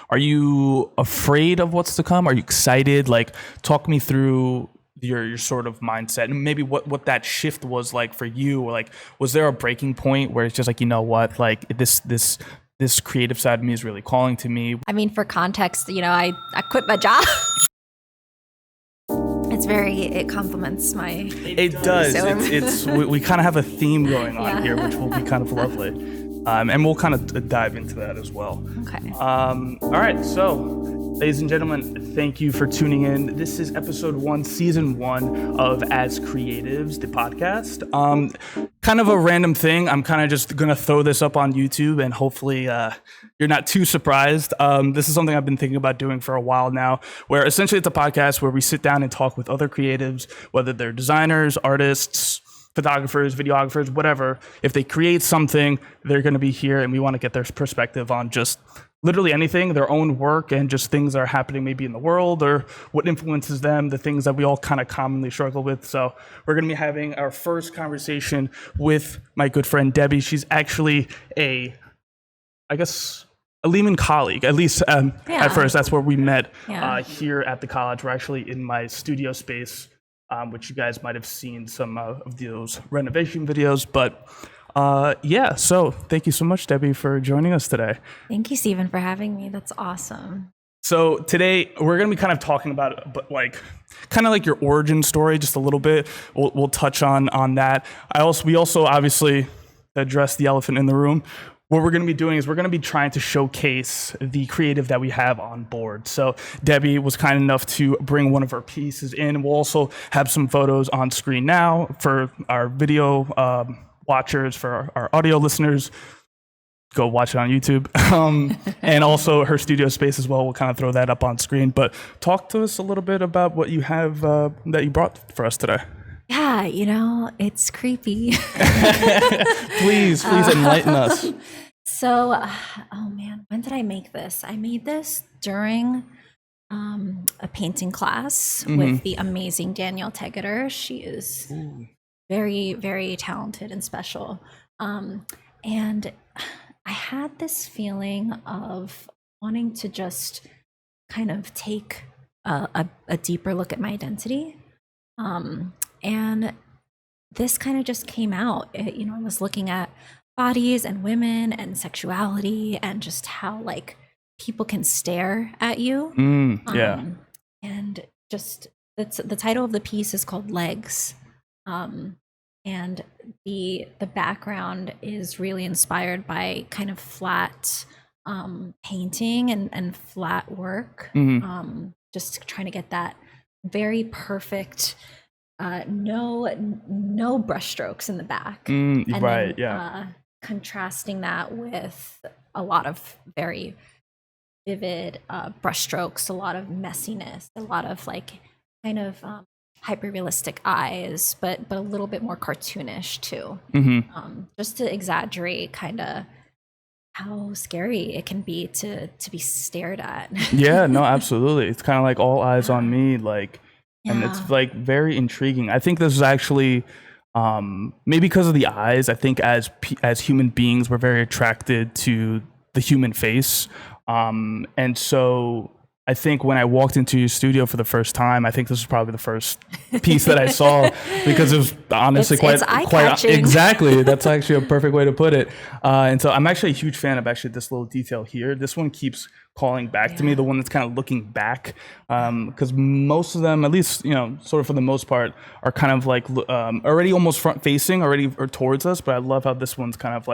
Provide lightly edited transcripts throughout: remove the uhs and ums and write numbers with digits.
Are you afraid of what's to come? Are you excited? Like, talk me through your sort of mindset and maybe what that shift was like for you. Or like, was there a breaking point where it's just like, you know what, like this creative side of me is really calling to me? I mean, for context, I quit my job. It complements my. It does. It's we kind of have a theme going on here, which will be kind of lovely. And we'll kind of dive into that as well. Okay. All right. So, ladies and gentlemen, thank you for tuning in. This is episode 1, season 1 of As Creatives, the podcast. Kind of a random thing. I'm kind of just going to throw this up on YouTube and hopefully you're not too surprised. This is something I've been thinking about doing for a while now, where essentially it's a podcast where we sit down and talk with other creatives, whether they're designers, artists, photographers, videographers, whatever. If they create something, they're going to be here and we want to get their perspective on just literally anything, their own work, and just things that are happening maybe in the world or what influences them, the things that we all kind of commonly struggle with. So we're going to be having our first conversation with my good friend Debbie. She's actually a Lehman colleague, at least at first. That's where we met here at the college. We're actually in my studio space, which you guys might have seen some of those renovation videos. But so thank you so much, Debbie, for joining us today. Thank you, Stephen, for having me. That's awesome. So today we're going to be kind of talking about, but like kind of like your origin story, just a little bit. We'll touch on that. We also obviously address the elephant in the room. What we're going to be doing is we're going to be trying to showcase the creative that we have on board. So Debbie was kind enough to bring one of her pieces in. We'll also have some photos on screen now for our video watchers, for our audio listeners. Go watch it on YouTube. And also her studio space as well. We'll kind of throw that up on screen. But talk to us a little bit about what you have that you brought for us today. Yeah, it's creepy. Please enlighten us. So, when did I make this? I made this during a painting class with the amazing Danielle Tegeter. She is very, very talented and special. And I had this feeling of wanting to just kind of take a deeper look at my identity. And this kind of just came out. I was looking at bodies and women and sexuality and just how like people can stare at you. And just the title of the piece is called Legs. And the background is really inspired by kind of flat painting and flat work. Just trying to get that very perfect no brush strokes in the back. Contrasting that with a lot of very vivid brush strokes, a lot of messiness, a lot of like kind of hyper realistic eyes, but a little bit more cartoonish too. Just to exaggerate kind of how scary it can be to be stared at. Yeah, no, absolutely. It's kind of like all eyes on me, like. And it's like very intriguing. I think this is actually maybe because of the eyes. I think as human beings, we're very attracted to the human face. And so I think when I walked into your studio for the first time, I think this was probably the first piece that I saw because it was honestly quite exactly. That's actually a perfect way to put it. And so I'm actually a huge fan of actually this little detail here. This one keeps calling back to me, the one that's kind of looking back, because most of them, at least sort of for the most part, are kind of like already almost front facing already or towards us. But I love how this one's kind of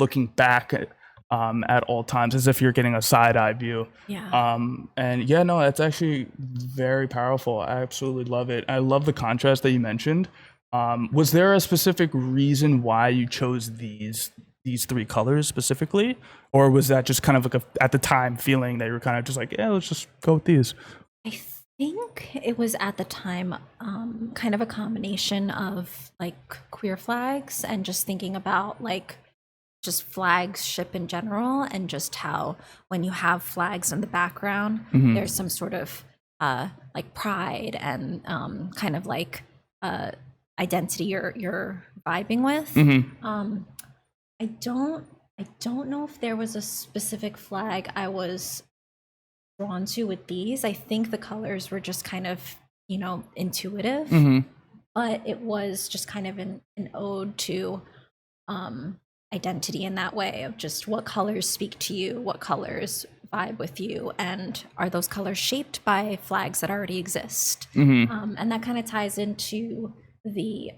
looking back at all times, as if you're getting a side eye view. It's actually very powerful. I absolutely love it. I love the contrast that you mentioned. Was there a specific reason why you chose these 3 colors specifically, or was that just kind of like at the time feeling that you were kind of just like, yeah, let's just go with these? I think it was at the time kind of a combination of like queer flags and just thinking about like just flagship in general, and just how when you have flags in the background, there's some sort of like pride and kind of like identity you're vibing with. I don't know if there was a specific flag I was drawn to with these. I think the colors were just kind of, intuitive, but it was just kind of an ode to identity in that way of just what colors speak to you, what colors vibe with you, and are those colors shaped by flags that already exist? And that kind of ties into the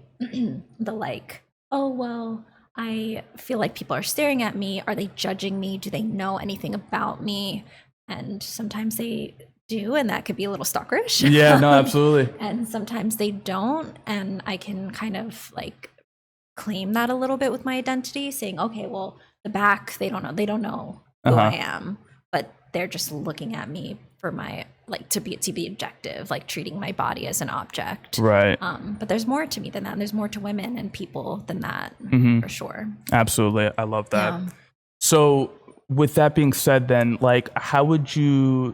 the like, oh well, I feel like people are staring at me. Are they judging me? Do they know anything about me? And sometimes they do, and that could be a little stalkerish. Yeah, no, absolutely. And sometimes they don't, and I can kind of like claim that a little bit with my identity, saying, okay, well, the back, they don't know who I am, but they're just looking at me for my, like, to be objective, like treating my body as an object. Right. But there's more to me than that. And there's more to women and people than that, for sure. Absolutely. I love that. Yeah. So with that being said, then, like, how would you,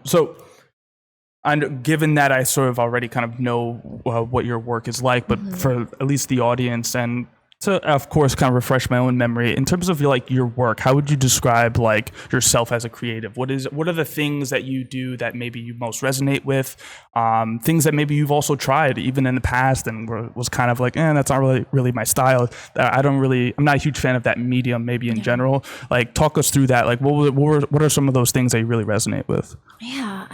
given that I sort of already kind of know what your work is like, but for at least the audience and to, of course, kind of refresh my own memory, in terms of your work, how would you describe like yourself as a creative? What are the things that you do that maybe you most resonate with? Things that maybe you've also tried even in the past and was kind of like, that's not really my style. I'm not a huge fan of that medium maybe in general. Like, talk us through that. Like, what are some of those things that you really resonate with? Yeah,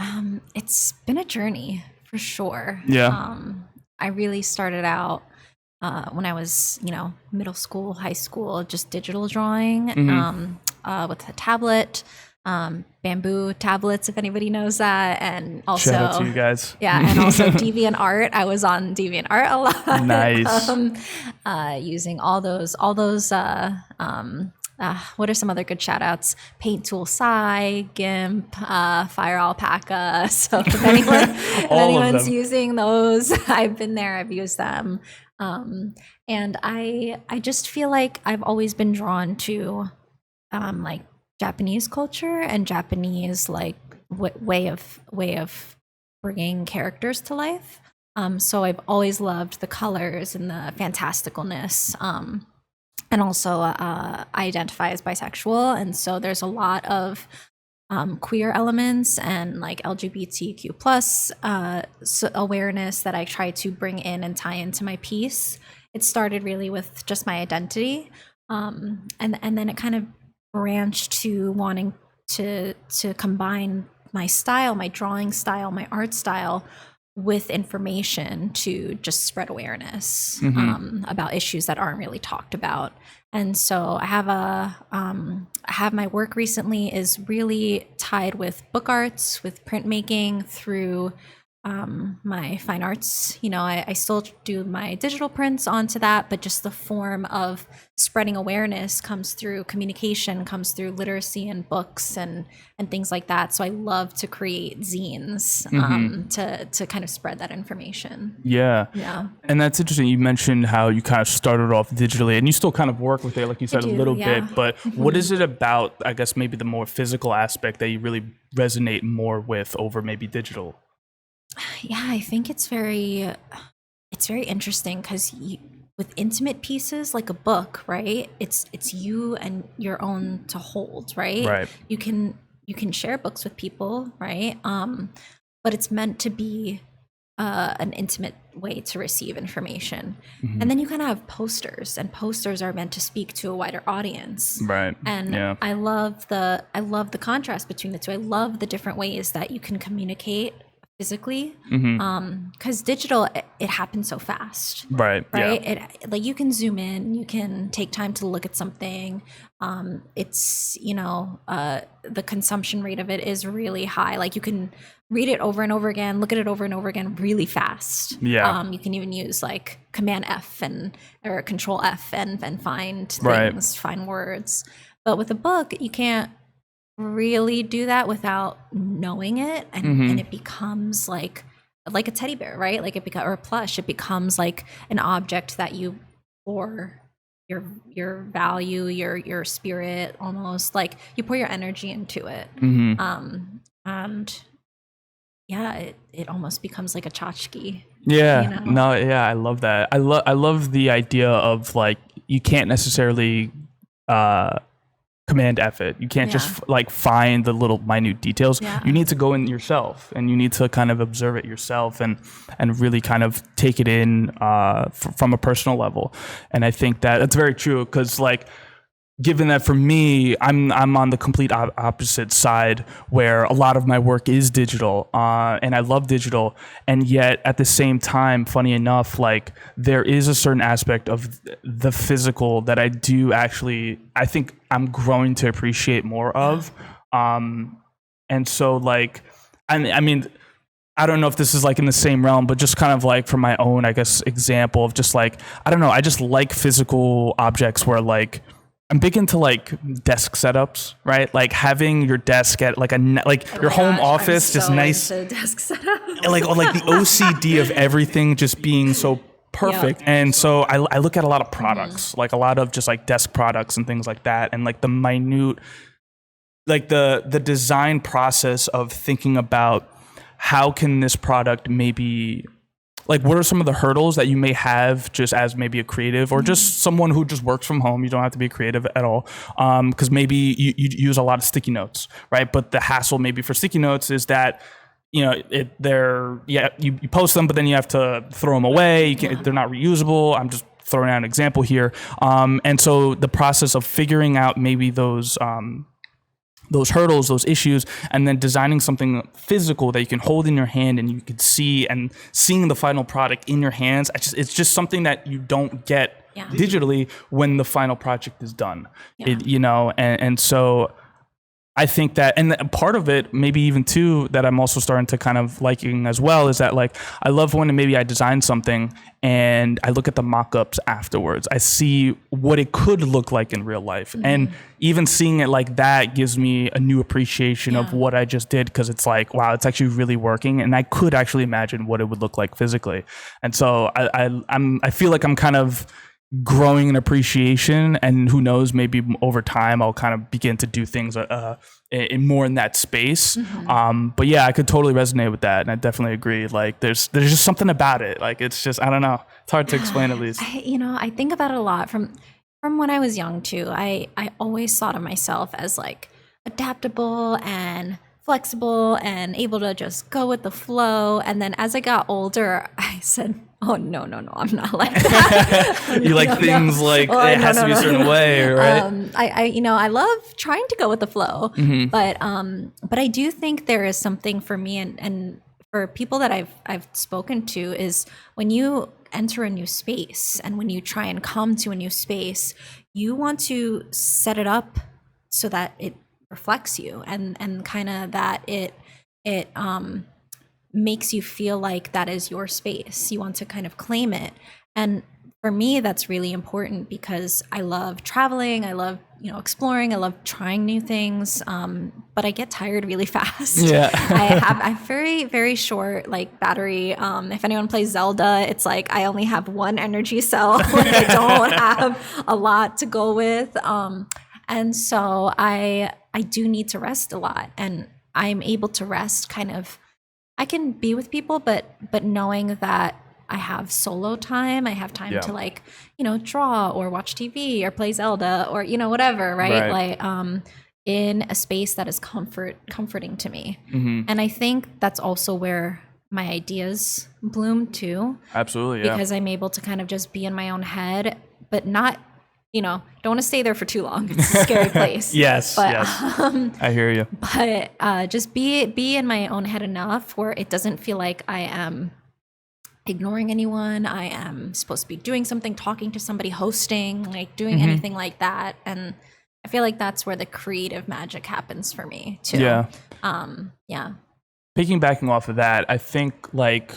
it's been a journey for sure. Yeah. I really started out when I was, middle school, high school, just digital drawing with a tablet, bamboo tablets, if anybody knows that. And also, shout out to you guys. Yeah. And also DeviantArt. I was on DeviantArt a lot. Nice. Using all those, what are some other good shout outs? Paint Tool Sai, GIMP, Fire Alpaca. So if anyone's using those, I've been there, I've used them. And I just feel like I've always been drawn to like Japanese culture and Japanese like way of bringing characters to life. So I've always loved the colors and the fantasticalness. And also I identify as bisexual, and so there's a lot of queer elements and like LGBTQ plus awareness that I try to bring in and tie into my piece. It started really with just my identity, and then it kind of branched to wanting to combine my style, my drawing style, my art style with information to just spread awareness about issues that aren't really talked about. And so I have my work recently is really tied with book arts, with printmaking through my fine arts. I still do my digital prints onto that, but just the form of spreading awareness comes through communication, comes through literacy and books and things like that. So I love to create zines to kind of spread that information. Yeah. And that's interesting. You mentioned how you kind of started off digitally and you still kind of work with it, like you said, a little bit, but what is it about, I guess, maybe the more physical aspect that you really resonate more with over maybe digital? Yeah, I think it's very interesting because with intimate pieces like a book, right? It's you and your own to hold, right? Right. You can share books with people, right? But it's meant to be an intimate way to receive information. And then you kind of have posters, and posters are meant to speak to a wider audience. Right. And I love the contrast between the two. I love the different ways that you can communicate physically, because digital, it happens so fast, right? Yeah. It like you can zoom in, you can take time to look at something. It's the consumption rate of it is really high. Like you can read it over and over again, look at it over and over again really fast. You can even use like Command F or Control F and find things, find words. But with a book, you can't really do that without knowing it, and it becomes like a teddy bear, right? Like or a plush. It becomes like an object that you pour your value, your spirit, almost like you pour your energy into it. And it almost becomes like a tchotchke. I love that. I love the idea of like you can't necessarily command F it. You can't just like find the little minute details. You need to go in yourself, and you need to kind of observe it yourself and really kind of take it in from a personal level. And I think that that's very true, because like, given that for me, I'm on the complete opposite side, where a lot of my work is digital, and I love digital, and yet at the same time, funny enough, like there is a certain aspect of the physical that I do actually, I think I'm growing to appreciate more of, and so like, I mean, I don't know if this is like in the same realm, but just kind of like from my own, I guess, example of just like, I don't know, I just like physical objects where like, I'm big into like desk setups, right? Like having your desk at like your home office, just nice. Desk setup. like the OCD of everything just being so perfect. And so I look at a lot of products, like a lot of just like desk products and things like that. And like the minute, like the design process of thinking about how can this product maybe, like, what are some of the hurdles that you may have just as maybe a creative or just someone who just works from home? You don't have to be creative at all. Because maybe you use a lot of sticky notes, right? But the hassle maybe for sticky notes is that, you know, you post them, but then you have to throw them away. They're not reusable. I'm just throwing out an example here. And so the process of figuring out maybe those hurdles, those issues, and then designing something physical that you can hold in your hand and you can see, and seeing the final product in your hands. It's just something that you don't get digitally when the final project is done. And so I think that, and part of it, maybe even too, that I'm also starting to kind of liking as well, is that like, I love when maybe I design something and I look at the mock-ups afterwards. I see what it could look like in real life. And even seeing it like that gives me a new appreciation of what I just did, because it's like, wow, it's actually really working. And I could actually imagine what it would look like physically. And so I feel like I'm kind of growing an appreciation, and who knows, maybe over time I'll kind of begin to do things more in that space. But yeah, I could totally resonate with that, and I definitely agree. Like there's just something about it. Like it's just, I don't know, it's hard to explain at least. I think about it a lot from when I was young too. I always thought of myself as like adaptable and flexible and able to just go with the flow. And then as I got older, I said, oh, no, I'm not like that. You like things like it has to be a certain way, right? I love trying to go with the flow, but I do think there is something for me and for people that I've spoken to, is when you enter a new space and when you try and come to a new space, you want to set it up so that it reflects you and kind of that it makes you feel like that is your space. You want to kind of claim it. And for me, that's really important, because I love traveling. I love, exploring. I love trying new things. But I get tired really fast. Yeah. I have very, very short like battery. If anyone plays Zelda, it's like I only have one energy cell. I don't have a lot to go with. And so I do need to rest a lot, and I'm able to rest kind of, I can be with people, but knowing that I have solo time, I have time to like, draw or watch TV or play Zelda or, whatever, right? Like in a space that is comforting to me. And I think that's also where my ideas bloom too. Absolutely, yeah. Because I'm able to kind of just be in my own head, but not, don't want to stay there for too long. It's a scary place. Yes. I hear you. But just be in my own head enough where it doesn't feel like I am ignoring anyone. I am supposed to be doing something, talking to somebody, hosting, like doing anything like that. And I feel like that's where the creative magic happens for me too. Yeah. Piggybacking off of that, I think like,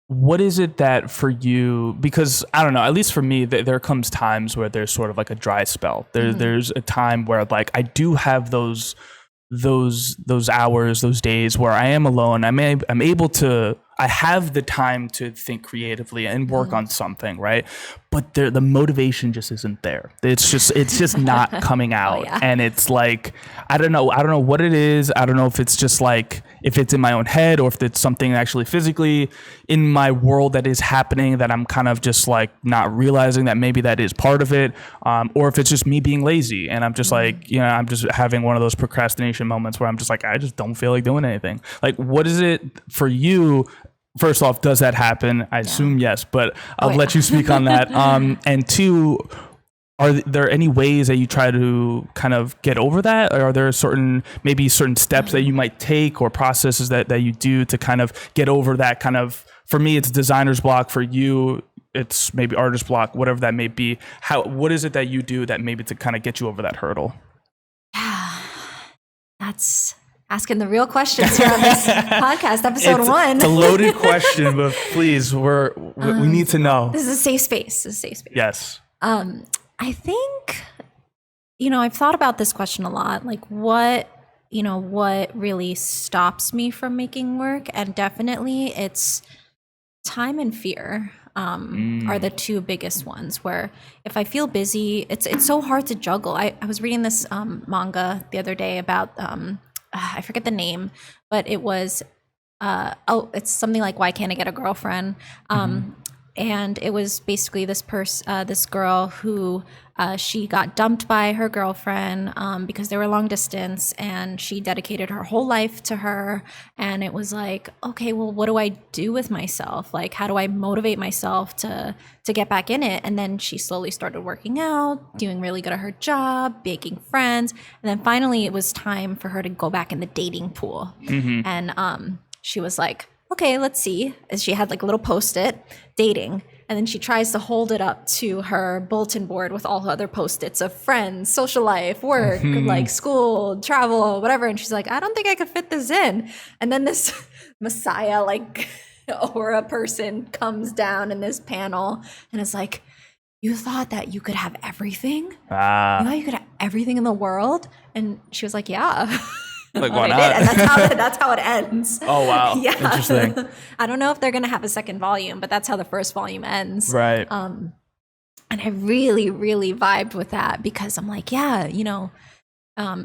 what is it that for you, because I don't know, at least for me, there comes times where there's sort of like a dry spell. There's a time where like I do have those hours, those days where I am alone. I'm able to, I have the time to think creatively and work on something, right? But the motivation just isn't there. It's just not coming out. And it's like, I don't know what it is. I don't know if it's just like, if it's in my own head or if it's something actually physically in my world that is happening that I'm kind of just like not realizing that maybe that is part of it, or if it's just me being lazy and I'm just like, you know, I'm just having one of those procrastination moments where I'm just like, I just don't feel like doing anything. Like, what is it for you? First off, does that happen? I assume yes, but I'll let you speak on that. And two, are there any ways that you try to kind of get over that? Or are there certain steps that you might take or processes that you do to kind of get over that kind of, for me, it's designer's block. For you, it's maybe artist block, whatever that may be. What is it that you do that maybe to kind of get you over that hurdle? That's asking the real questions here on this podcast, episode 1. It's a loaded question, but please, we need to know. This is a safe space. Yes. I think, you know, I've thought about this question a lot. Like, what really stops me from making work? And definitely it's time and fear are the two biggest ones, where if I feel busy, it's so hard to juggle. I was reading this manga the other day about I forget the name, but it was it's something like Why Can't I Get a Girlfriend? And it was basically this girl who she got dumped by her girlfriend because they were long distance, and she dedicated her whole life to her. And it was like, okay, well, what do I do with myself? Like, how do I motivate myself to get back in it? And then she slowly started working out, doing really good at her job, making friends. And then finally it was time for her to go back in the dating pool. And she was like, okay, let's see. And she had like a little Post-it, dating. And then she tries to hold it up to her bulletin board with all her other Post-its of friends, social life, work, like school, travel, whatever. And she's like, I don't think I could fit this in. And then this messiah, like aura person comes down in this panel and is like, you thought that you could have everything? You thought you could have everything in the world? And she was like, yeah. Like, why not? And that's how it ends. Oh, wow. Yeah. Interesting. I don't know if they're going to have a second volume, but that's how the first volume ends. Right. And I really, really vibed with that, because I'm like, yeah, you know, what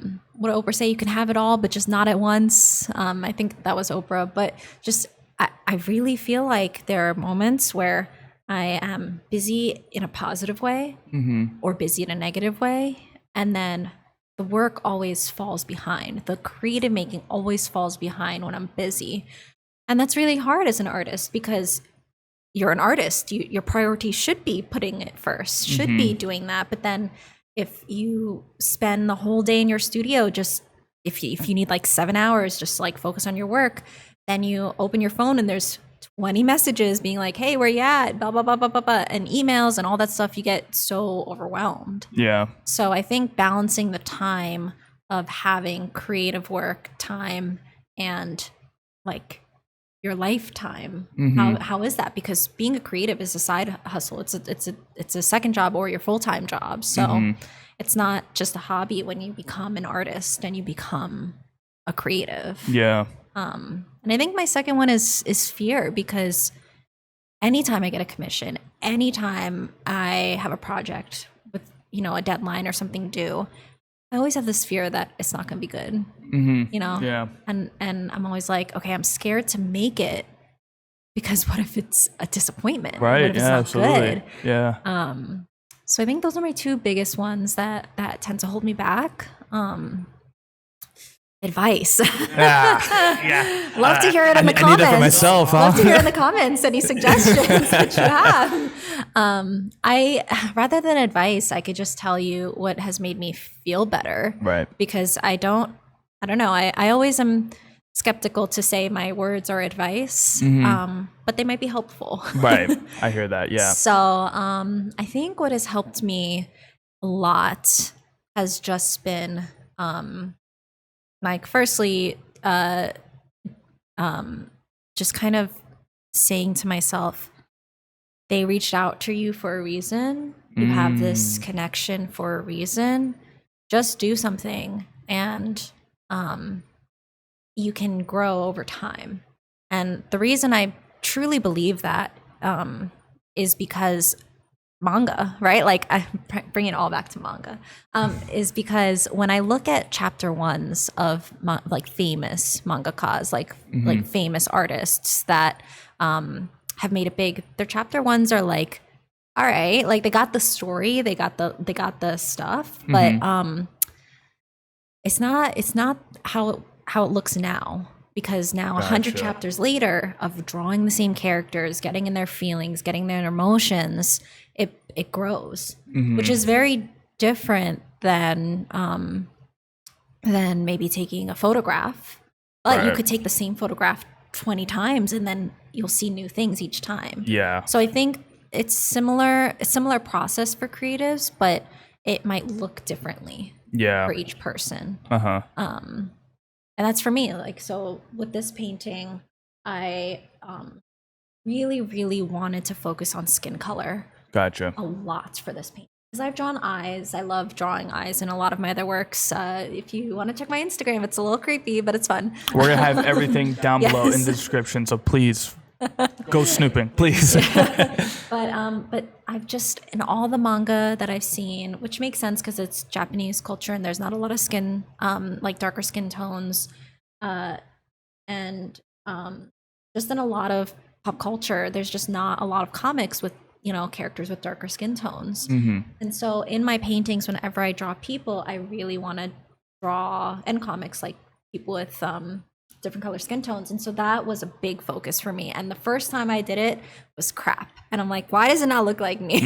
did Oprah say? You can have it all, but just not at once. I think that was Oprah, but just, I really feel like there are moments where I am busy in a positive way or busy in a negative way. And then the work always falls behind. The creative making always falls behind when I'm busy. And that's really hard as an artist, because you're an artist. Your priority should be putting it first, should be doing that. But then if you spend the whole day in your studio, just if you need like 7 hours, just like focus on your work, then you open your phone and there's 20 messages being like, hey, where you at? Blah, blah, blah, blah, blah, blah, and emails and all that stuff. You get so overwhelmed. Yeah. So I think balancing the time of having creative work time and like your lifetime, how is that? Because being a creative is a side hustle. It's a second job or your full-time job. So it's not just a hobby when you become an artist and you become a creative. Yeah. And I think my second one is fear, because anytime I get a commission, anytime I have a project with, you know, a deadline or something due, I always have this fear that it's not going to be good, you know? Yeah. And I'm always like, okay, I'm scared to make it, because what if it's a disappointment? Right. What if it's not absolutely. Good? Yeah. So I think those are my two biggest ones that tend to hold me back. Advice. Yeah. Love to hear it in the comments. I need that for myself, huh? Love to hear in the comments any suggestions that you have. I rather than advice, I could just tell you what has made me feel better. Right. Because I don't know. I always am skeptical to say my words are advice, but they might be helpful. Right. I hear that. Yeah. So I think what has helped me a lot has just been like, firstly, just kind of saying to myself, they reached out to you for a reason. You have this connection for a reason. Just do something, and you can grow over time. And the reason I truly believe that is because manga, right? Like I bring it all back to manga, is because when I look at chapter ones of like famous mangakas, like famous artists that have made it big, their chapter ones are like, all right, like they got the story, they got the stuff, but it's not how it looks now. Because now 100 chapters later of drawing the same characters, getting in their feelings, getting their emotions, it grows, which is very different than maybe taking a photograph. But you could take the same photograph 20 times and then you'll see new things each time. Yeah. So I think it's a similar process for creatives, but it might look differently for each person. And that's for me. Like, so with this painting, I really, really wanted to focus on skin color. Gotcha. A lot for this painting. Because I've drawn eyes. I love drawing eyes in a lot of my other works. If you want to check my Instagram, it's a little creepy, but it's fun. We're going to have everything down below in the description. So please go snooping, please. But I've just, in all the manga that I've seen, which makes sense because it's Japanese culture and there's not a lot of skin, like darker skin tones, and just in a lot of pop culture, there's just not a lot of comics with, characters with darker skin tones. And so in my paintings, whenever I draw people, I really want to draw, and comics, like people with different color skin tones. And so that was a big focus for me. And the first time I did it was crap. And I'm like, why does it not look like me?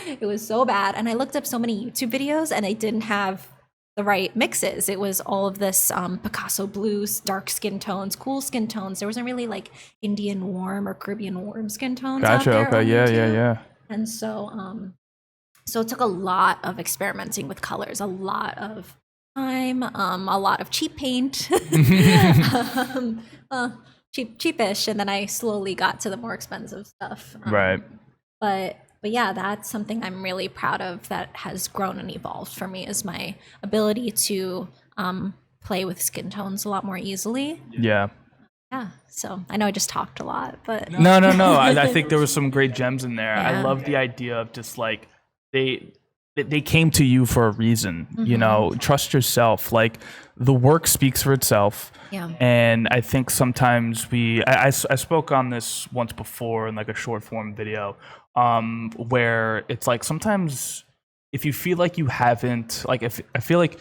It was so bad. And I looked up so many YouTube videos and they didn't have the right mixes. It was all of this Picasso blues, dark skin tones, cool skin tones. There wasn't really like Indian warm or Caribbean warm skin tones. Gotcha. Out there Yeah. And so, so it took a lot of experimenting with colors, a lot of time, a lot of cheap paint, cheapish, and then I slowly got to the more expensive stuff. Right. But yeah, that's something I'm really proud of that has grown and evolved for me, is my ability to play with skin tones a lot more easily. Yeah. Yeah. So I know I just talked a lot, but no. I think there was some great gems in there. Yeah. I love the idea of just like they came to you for a reason, trust yourself. Like the work speaks for itself. Yeah. And I think sometimes I spoke on this once before in like a short form video, where it's like sometimes if you feel like you haven't, like I feel like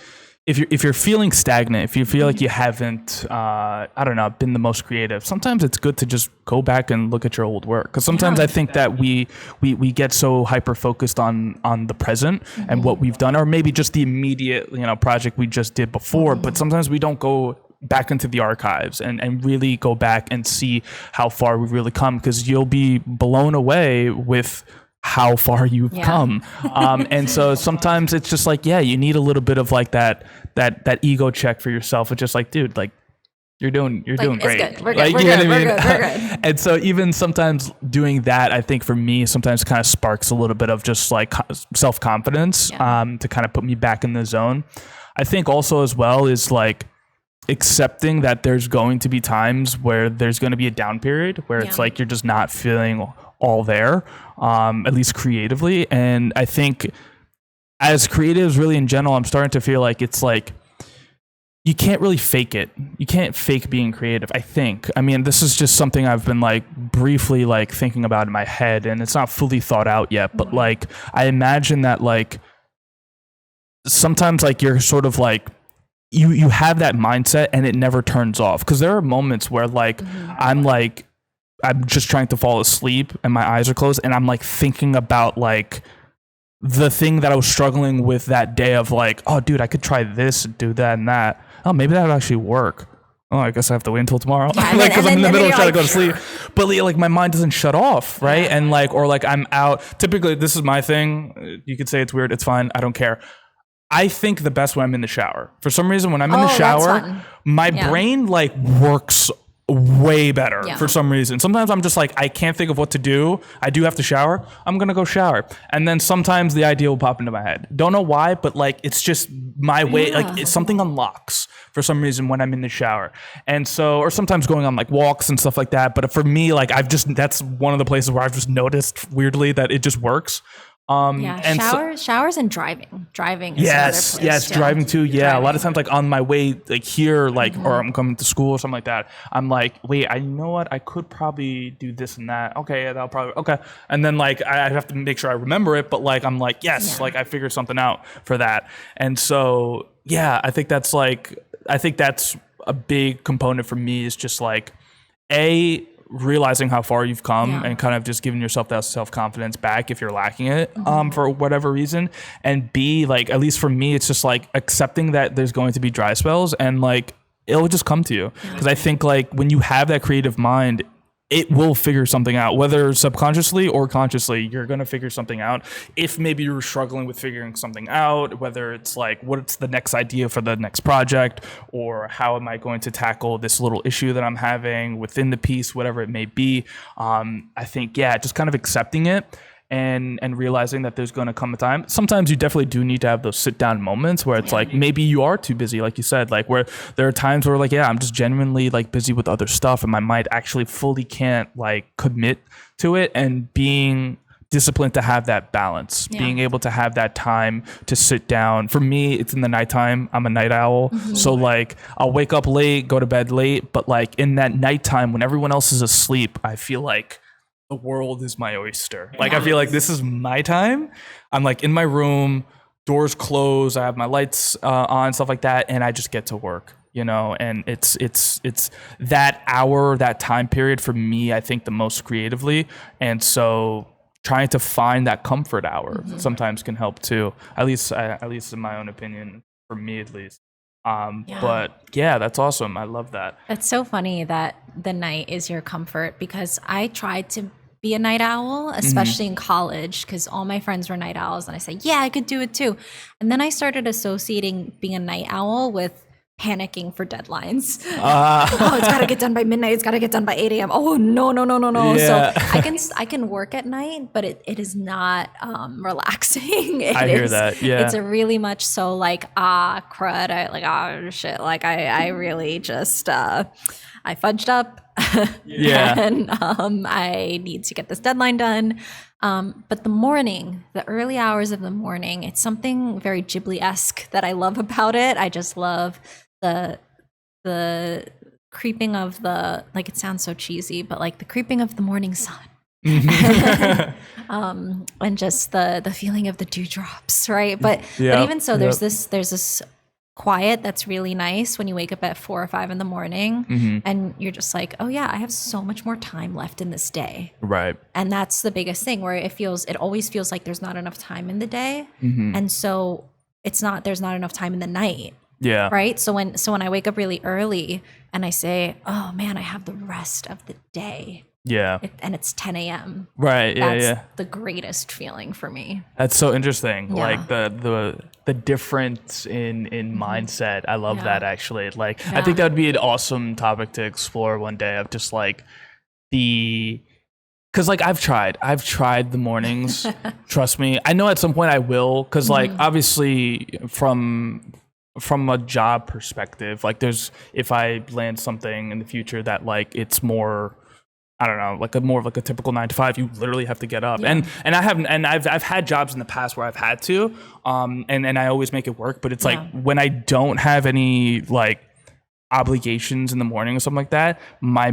if you're feeling stagnant, if you feel like you haven't, been the most creative, sometimes it's good to just go back and look at your old work. Because sometimes I think that we get so hyper focused on the present and what we've done, or maybe just the immediate, project we just did before. But sometimes we don't go back into the archives and really go back and see how far we've really come, because you'll be blown away with how far you've come. And so sometimes it's just like, you need a little bit of like that ego check for yourself. It's just like, dude, like you're doing great. Good. We're Like, good. We're good. And so even sometimes doing that, I think for me, sometimes kind of sparks a little bit of just like self-confidence, to kind of put me back in the zone. I think also as well is like accepting that there's going to be times where there's going to be a down period where it's like you're just not feeling all there, at least creatively. And I think as creatives really in general, I'm starting to feel like it's like you can't really fake it. You can't fake being creative, I think. I mean, this is just something I've been like briefly like thinking about in my head, and it's not fully thought out yet, but like I imagine that like sometimes like you're sort of like you have that mindset and it never turns off, because there are moments where like I'm just trying to fall asleep and my eyes are closed and I'm like thinking about like the thing that I was struggling with that day of like, oh dude, I could try this and do that and that. Oh, maybe that would actually work. Oh, I guess I have to wait until tomorrow. Like, cause I'm in the middle of trying to go to sleep, but like my mind doesn't shut off. Right. Yeah. And like, or like I'm out, typically this is my thing. You could say it's weird. It's fine. I don't care. I think the best when I'm in the shower. For some reason, when I'm in the shower, my brain like works way better for some reason. Sometimes I'm just like, I can't think of what to do. I do have to shower. I'm going to go shower. And then sometimes the idea will pop into my head. Don't know why, but like, it's just my way. Like something unlocks for some reason when I'm in the shower. And so, or sometimes going on like walks and stuff like that. But for me, like that's one of the places where I've just noticed weirdly that it just works. And showers and driving is yes, driving too. Yeah, a lot of times like on my way like here, like or I'm coming to school or something like that, I'm like, wait, I know what, I could probably do this and that. Okay, yeah, that'll probably and then like I have to make sure I remember it, but like I'm like, yes, like I figured something out for that. And so I think that's a big component for me, is just like realizing how far you've come and kind of just giving yourself that self-confidence back if you're lacking it for whatever reason. And B, like, at least for me, it's just like accepting that there's going to be dry spells and like it'll just come to you. Because I think like when you have that creative mind, it will figure something out, whether subconsciously or consciously. You're going to figure something out. If maybe you're struggling with figuring something out, whether it's like, what's the next idea for the next project, or how am I going to tackle this little issue that I'm having within the piece, whatever it may be. I think, just kind of accepting it and realizing that there's going to come a time. Sometimes you definitely do need to have those sit down moments where it's like, maybe you are too busy, like you said, like where there are times where like, I'm just genuinely like busy with other stuff and my mind actually fully can't like commit to it. And being disciplined to have that balance, being able to have that time to sit down. For me, it's in the nighttime. I'm a night owl. So like I'll wake up late, go to bed late, but like in that nighttime when everyone else is asleep, I feel like the world is my oyster. Like I feel like this is my time. I'm like in my room, doors closed, I have my lights on, stuff like that, and I just get to work, you know. And it's that hour, that time period for me, I think the most creatively. And so trying to find that comfort hour sometimes can help too. At least in my own opinion, for me at least. But that's awesome. I love that. It's so funny that the night is your comfort, because I tried to be a night owl, especially in college, because all my friends were night owls and I said, I could do it too. And then I started associating being a night owl with panicking for deadlines. It's got to get done by midnight. It's got to get done by 8 a.m. Oh, no. Yeah. So I can work at night, but it is not relaxing. I hear that. Yeah. It's a really much so like, crud. Shit. Like I really just, I fudged up. And I need to get this deadline done. But the early hours of the morning, it's something very Ghibli-esque that I love about it. I just love the creeping of the, like, it sounds so cheesy, but like the creeping of the morning sun. And just the feeling of the dewdrops, right? But even so, there's this quiet that's really nice when you wake up at 4 or 5 in the morning and you're just like, I have so much more time left in this day. Right. And that's the biggest thing, where it always feels like there's not enough time in the day. And so there's not enough time in the night. Yeah. Right. So when I wake up really early and I say, oh man, I have the rest of the day. Yeah. And it's 10 a.m. Right. That's the greatest feeling for me. That's so interesting. Yeah. Like the difference in mindset. I love that, actually. Like, I think that would be an awesome topic to explore one day, of just like because like I've tried the mornings. Trust me. I know at some point I will, because like obviously from a job perspective, like if I land something in the future that like it's more, I don't know, like more of like a typical 9 to 5, you literally have to get up. And I've had jobs in the past where I've had to, and I always make it work. But it's like when I don't have any like obligations in the morning or something like that, my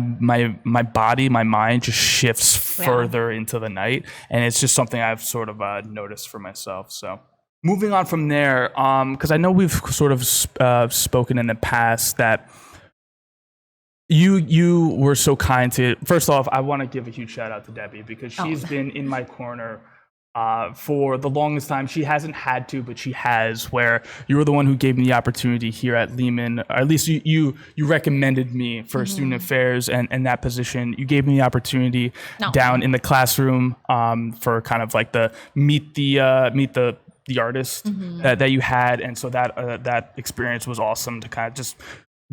body, my mind just shifts further into the night, and it's just something I've sort of noticed for myself. So moving on from there, because I know we've sort of spoken in the past that you were so kind to. First off, I want to give a huge shout out to Debbie, because she's been in my corner for the longest time. She hasn't had to, but she has, where you were the one who gave me the opportunity here at Lehman, or at least you recommended me for student affairs and that position. You gave me the opportunity down in the classroom for kind of like the meet the artist that you had. And so that experience was awesome to kind of just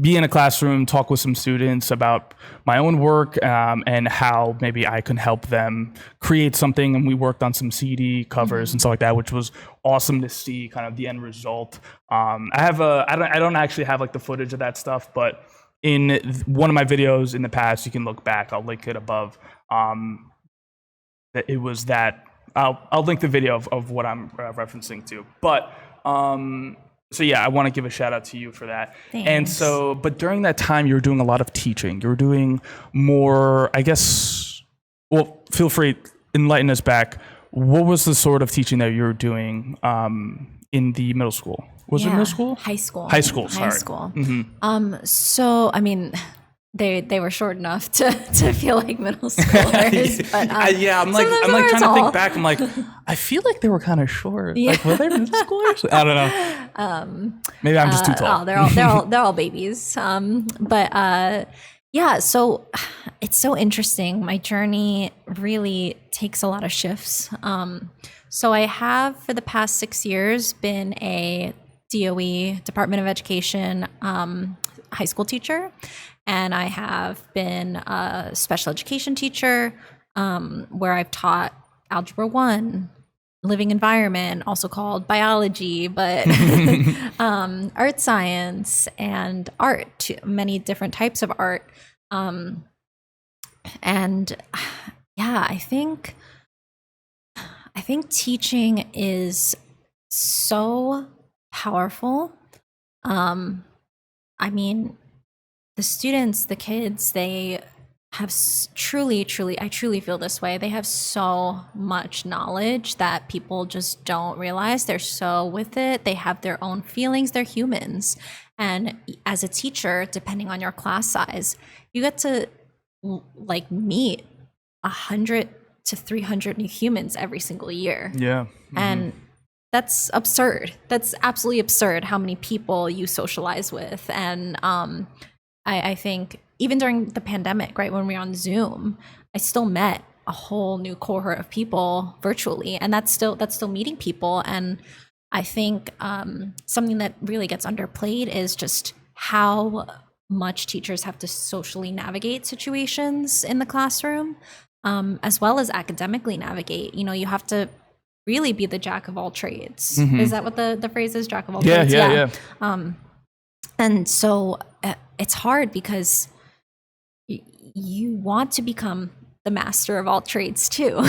be in a classroom, talk with some students about my own work, and how maybe I can help them create something. And we worked on some CD covers and stuff like that, which was awesome to see kind of the end result. I don't actually have like the footage of that stuff, but in one of my videos in the past, you can look back. I'll link it above. It was that. I'll link the video of what I'm referencing to. But so yeah, I want to give a shout out to you for that. Thanks. And so, but during that time, you were doing a lot of teaching. You were doing more, I guess. Well, feel free, enlighten us back. What was the sort of teaching that you were doing in the middle school? Was it middle school? High school. High school. Sorry. High school. So I mean, they were short enough to feel like middle schoolers. But, I'm like trying to think back. I'm like, I feel like they were kind of short. Yeah. Like, were they middle schoolers? I don't know. Maybe I'm just too tall. They're all babies. So it's so interesting. My journey really takes a lot of shifts. So I have for the past 6 years been a DOE, Department of Education, high school teacher. And I have been a special education teacher where I've taught Algebra 1, living environment, also called biology, but art science and art, many different types of art. I think teaching is so powerful. The students, the kids, they have truly, I truly feel this way. They have so much knowledge that people just don't realize. They're so with it. They have their own feelings. They're humans. And as a teacher, depending on your class size, you get to like meet 100 to 300 new humans every single year. Yeah. And that's absurd. That's absolutely absurd how many people you socialize with. And I think even during the pandemic, right, when we were on Zoom, I still met a whole new cohort of people virtually, and that's still meeting people. And I think something that really gets underplayed is just how much teachers have to socially navigate situations in the classroom, as well as academically navigate. You know, you have to really be the jack of all trades. Is that what the phrase is, jack of all trades? Yeah. And so it's hard because you want to become the master of all trades too.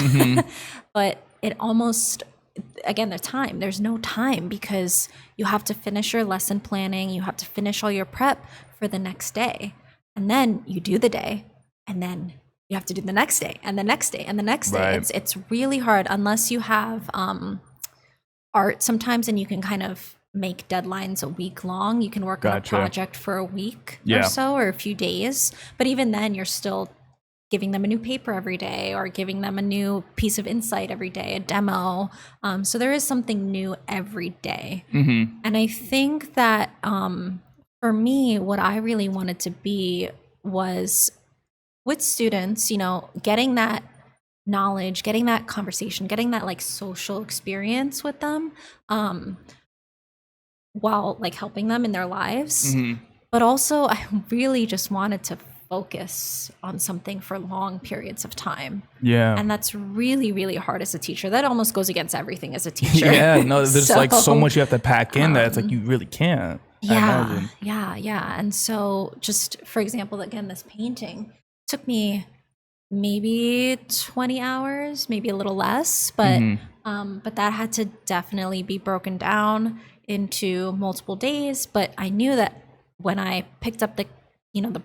But it almost, again, there's no time because you have to finish your lesson planning. You have to finish all your prep for the next day. And then you do the day, and then you have to do the next day and the next day and the next day. Right. It's really hard unless you have art sometimes, and you can kind of make deadlines a week long. You can work on a project for a week or so, or a few days. But even then, you're still giving them a new paper every day, or giving them a new piece of insight every day, a demo. So there is something new every day. And I think that for me, what I really wanted to be was with students, you know, getting that knowledge, getting that conversation, getting that like social experience with them, while like helping them in their lives. But also I really just wanted to focus on something for long periods of time. Yeah. And that's really, really hard as a teacher. That almost goes against everything as a teacher. There's like so much you have to pack in that it's like you really can't. Yeah. And so just for example, again, this painting took me maybe 20 hours, maybe a little less, but that had to definitely be broken down into multiple days. But I knew that when I picked up the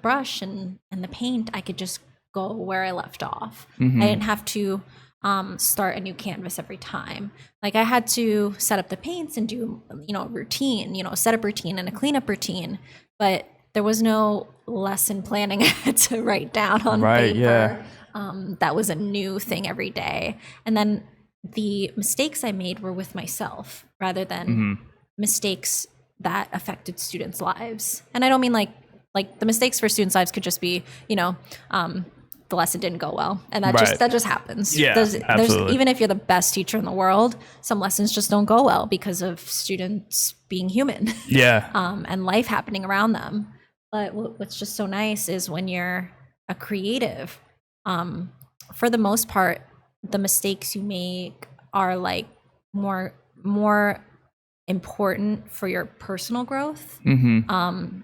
brush and the paint, I could just go where I left off. I didn't have to start a new canvas every time. Like I had to set up the paints and do, a routine, a setup routine and a cleanup routine, but there was no lesson planning I had to write down on paper. That was a new thing every day. And then the mistakes I made were with myself rather than mistakes that affected students' lives. And I don't mean like the mistakes for students' lives could just be, the lesson didn't go well, and that just happens. Yeah, absolutely. Even if you're the best teacher in the world, some lessons just don't go well because of students being human. And life happening around them. But what's just so nice is when you're a creative, for the most part, the mistakes you make are like more important for your personal growth. And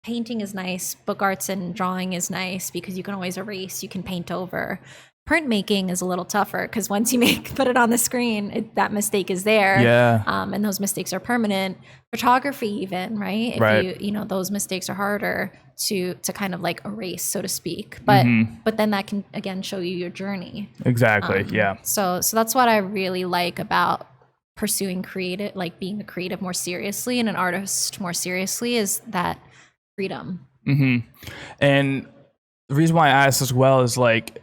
painting is nice, book arts and drawing is nice because you can always erase, you can paint over. Printmaking is a little tougher because once you put it on the screen, that mistake is there. Yeah. And those mistakes are permanent. Photography, even, right? If those mistakes are harder to kind of like erase, so to speak. But then that can again show you your journey. Exactly. Yeah. So that's what I really like about pursuing creative, like being a creative more seriously and an artist more seriously, is that freedom. And the reason why I asked as well is like,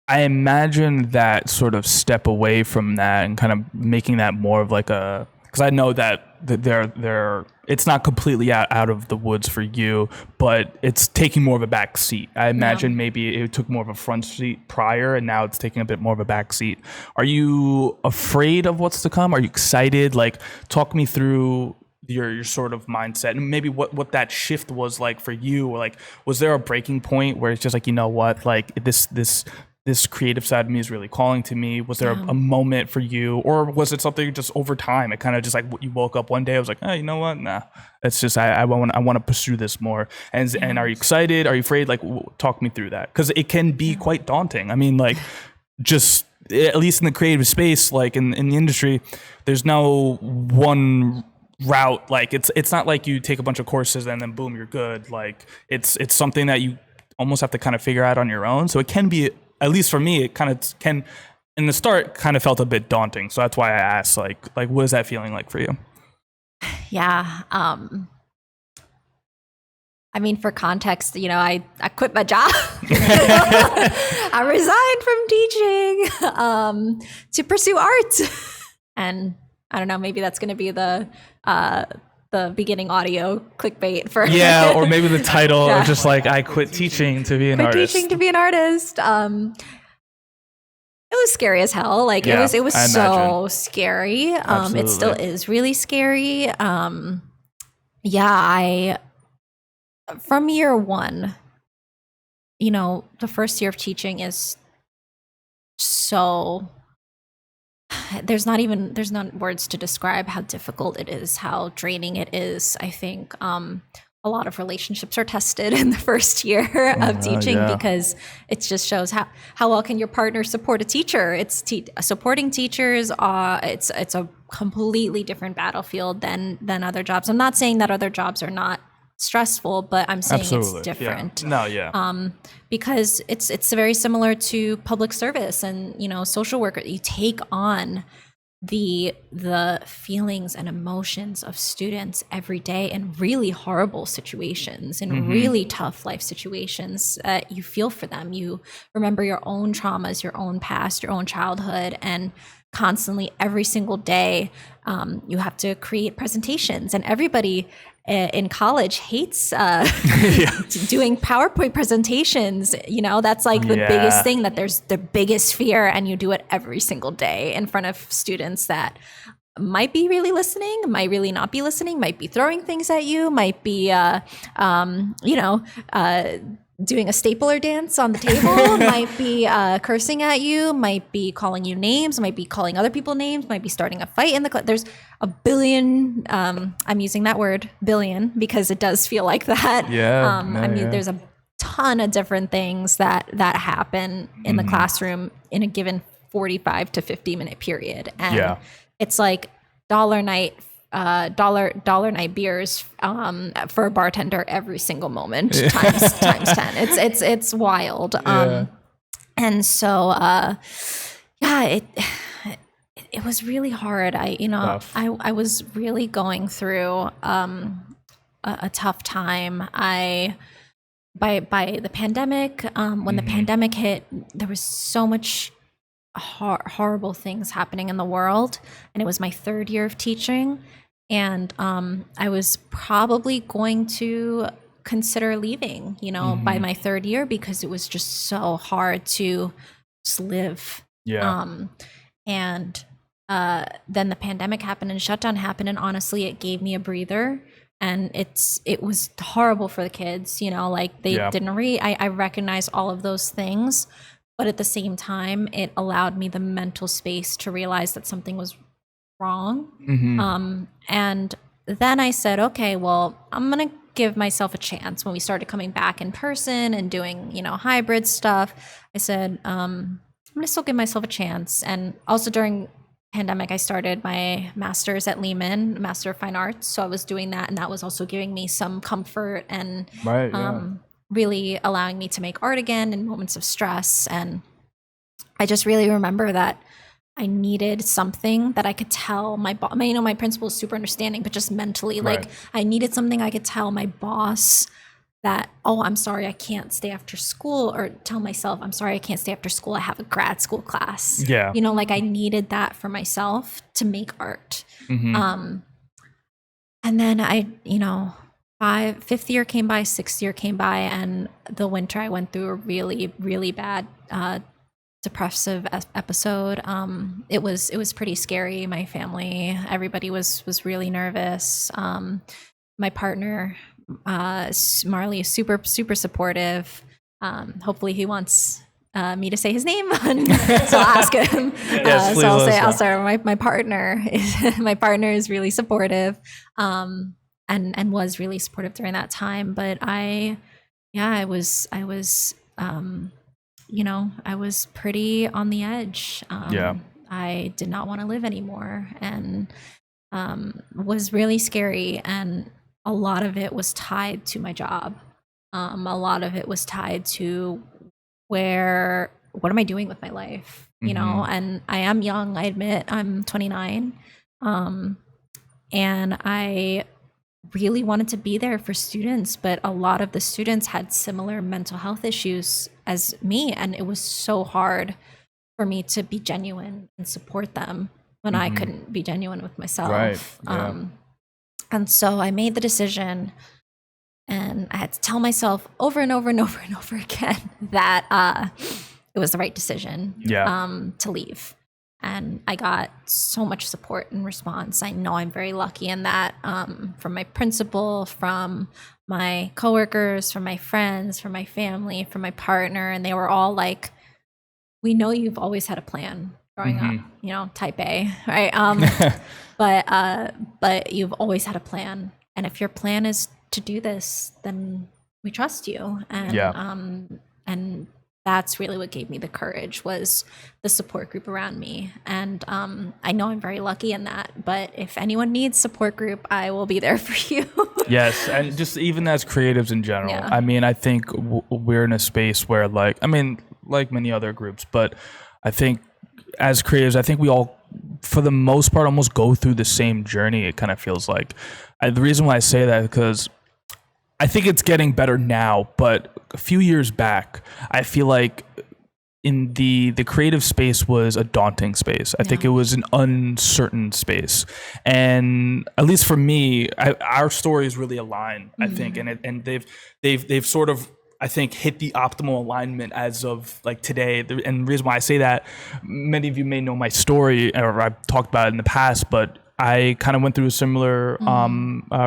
I imagine that sort of step away from that and kind of making that more of like because I know that they're it's not completely out of the woods for you, but it's taking more of a back seat. I imagine maybe it took more of a front seat prior, and now it's taking a bit more of a back seat. Are you afraid of what's to come? Are you excited? Like, talk me through your sort of mindset and maybe what that shift was like for you. Or like, was there a breaking point where it's just like, you know what, like this creative side of me is really calling to me? Was there a moment for you, or was it something just over time? It kind of just like you woke up one day, I was like, oh, you know what? Nah, it's just I want to pursue this more. And are you excited? Are you afraid? Like, talk me through that, because it can be quite daunting. I mean, like, just at least in the creative space, like in the industry, there's no one route. Like it's not like you take a bunch of courses and then boom, you're good. Like it's something that you almost have to kind of figure out on your own. So it can be, at least for me, it kind of can, in the start, kind of felt a bit daunting. So that's why I asked, like what is that feeling like for you? Yeah. I mean, for context, I quit my job. I resigned from teaching to pursue art. And I don't know, maybe that's going to be the beginning audio clickbait for or maybe the title of just like, I quit teaching to be an artist. Teaching to be an artist. It was scary as hell. Like it was so scary. It still is really scary. From year one, the first year of teaching is so, there's not words to describe how difficult it is, how draining it is. I think a lot of relationships are tested in the first year of teaching, because it just shows how well can your partner support a teacher. It's supporting teachers. It's a completely different battlefield than other jobs. I'm not saying that other jobs are not stressful, but I'm saying it's different. Because it's very similar to public service and social work. You take on the feelings and emotions of students every day in really horrible situations, in really tough life situations. You feel for them. You remember your own traumas, your own past, your own childhood, and constantly every single day you have to create presentations. And everybody in college hates doing PowerPoint presentations. That's like the biggest thing, that there's the biggest fear, and you do it every single day in front of students that might be really listening, might really not be listening, might be throwing things at you, might be doing a stapler dance on the table, might be cursing at you, might be calling you names, might be calling other people names, might be starting a fight in the class. There's a billion, I'm using that word, billion, because it does feel like that. There's a ton of different things that happen in the classroom in a given 45 to 50 minute period. And it's like dollar night beers for a bartender every single moment times 10. It's wild. And so it was really hard. I was really going through a tough time. By the pandemic, when the pandemic hit, there was so much horrible things happening in the world, and it was my third year of teaching, and I was probably going to consider leaving, by my third year, because it was just so hard to just live. And then the pandemic happened and shutdown happened, and honestly, it gave me a breather And it was horrible for the kids, you know, like they didn't read. I recognize all of those things, but at the same time, it allowed me the mental space to realize that something was wrong. And then I said, okay, well, I'm going to give myself a chance. When we started coming back in person and doing, you know, hybrid stuff, I said, I'm going to still give myself a chance. And also during pandemic, I started my master's at Lehman, Master of Fine Arts. So I was doing that, and that was also giving me some comfort and really allowing me to make art again in moments of stress. And I just really remember that I needed something that I could tell my boss. You know, my principal is super understanding, but just mentally, like I needed something I could tell my boss that, oh, I'm sorry, I can't stay after school, or tell myself, I'm sorry, I can't stay after school. I have a grad school class. Yeah. You know, like I needed that for myself to make art. And then I, you know, fifth year came by, sixth year came by, and the winter I went through a really, really bad depressive episode. It was pretty scary. My family, everybody was really nervous. My partner, Marley, is super supportive. Hopefully he wants me to say his name, so I'll ask him. Yes, so I'll start. My partner is really supportive, and was really supportive during that time. But I was you know, I was pretty on the edge. I did not want to live anymore, and was really scary. And a lot of it was tied to my job. A lot of it was tied to what am I doing with my life? You know, and I am young. I admit I'm 29. And I really wanted to be there for students, but a lot of the students had similar mental health issues as me, and it was so hard for me to be genuine and support them when I couldn't be genuine with myself. And so I made the decision, and I had to tell myself over and over and over and over again that it was the right decision to leave. And I got so much support and response. I know I'm very lucky in that, from my principal, from my coworkers, from my friends, from my family, from my partner. And they were all like, we know you've always had a plan growing up, you know, type A, right? But you've always had a plan. And if your plan is to do this, then we trust you. And, and that's really what gave me the courage, was the support group around me. And I know I'm very lucky in that, but if anyone needs support group, I will be there for you. Yes. And just even as creatives in general, I mean, I think we're in a space where like many other groups, but I think as creatives, I think we all, for the most part, almost go through the same journey. It kind of feels like. The reason why I say that is because I think it's getting better now, but a few years back, I feel like in the creative space was a daunting space. I think it was an uncertain space, and at least for me, our stories really align. I think, and they've sort of, I think, hit the optimal alignment as of like today. And the reason why I say that, many of you may know my story, or I've talked about it in the past, but I kind of went through a similar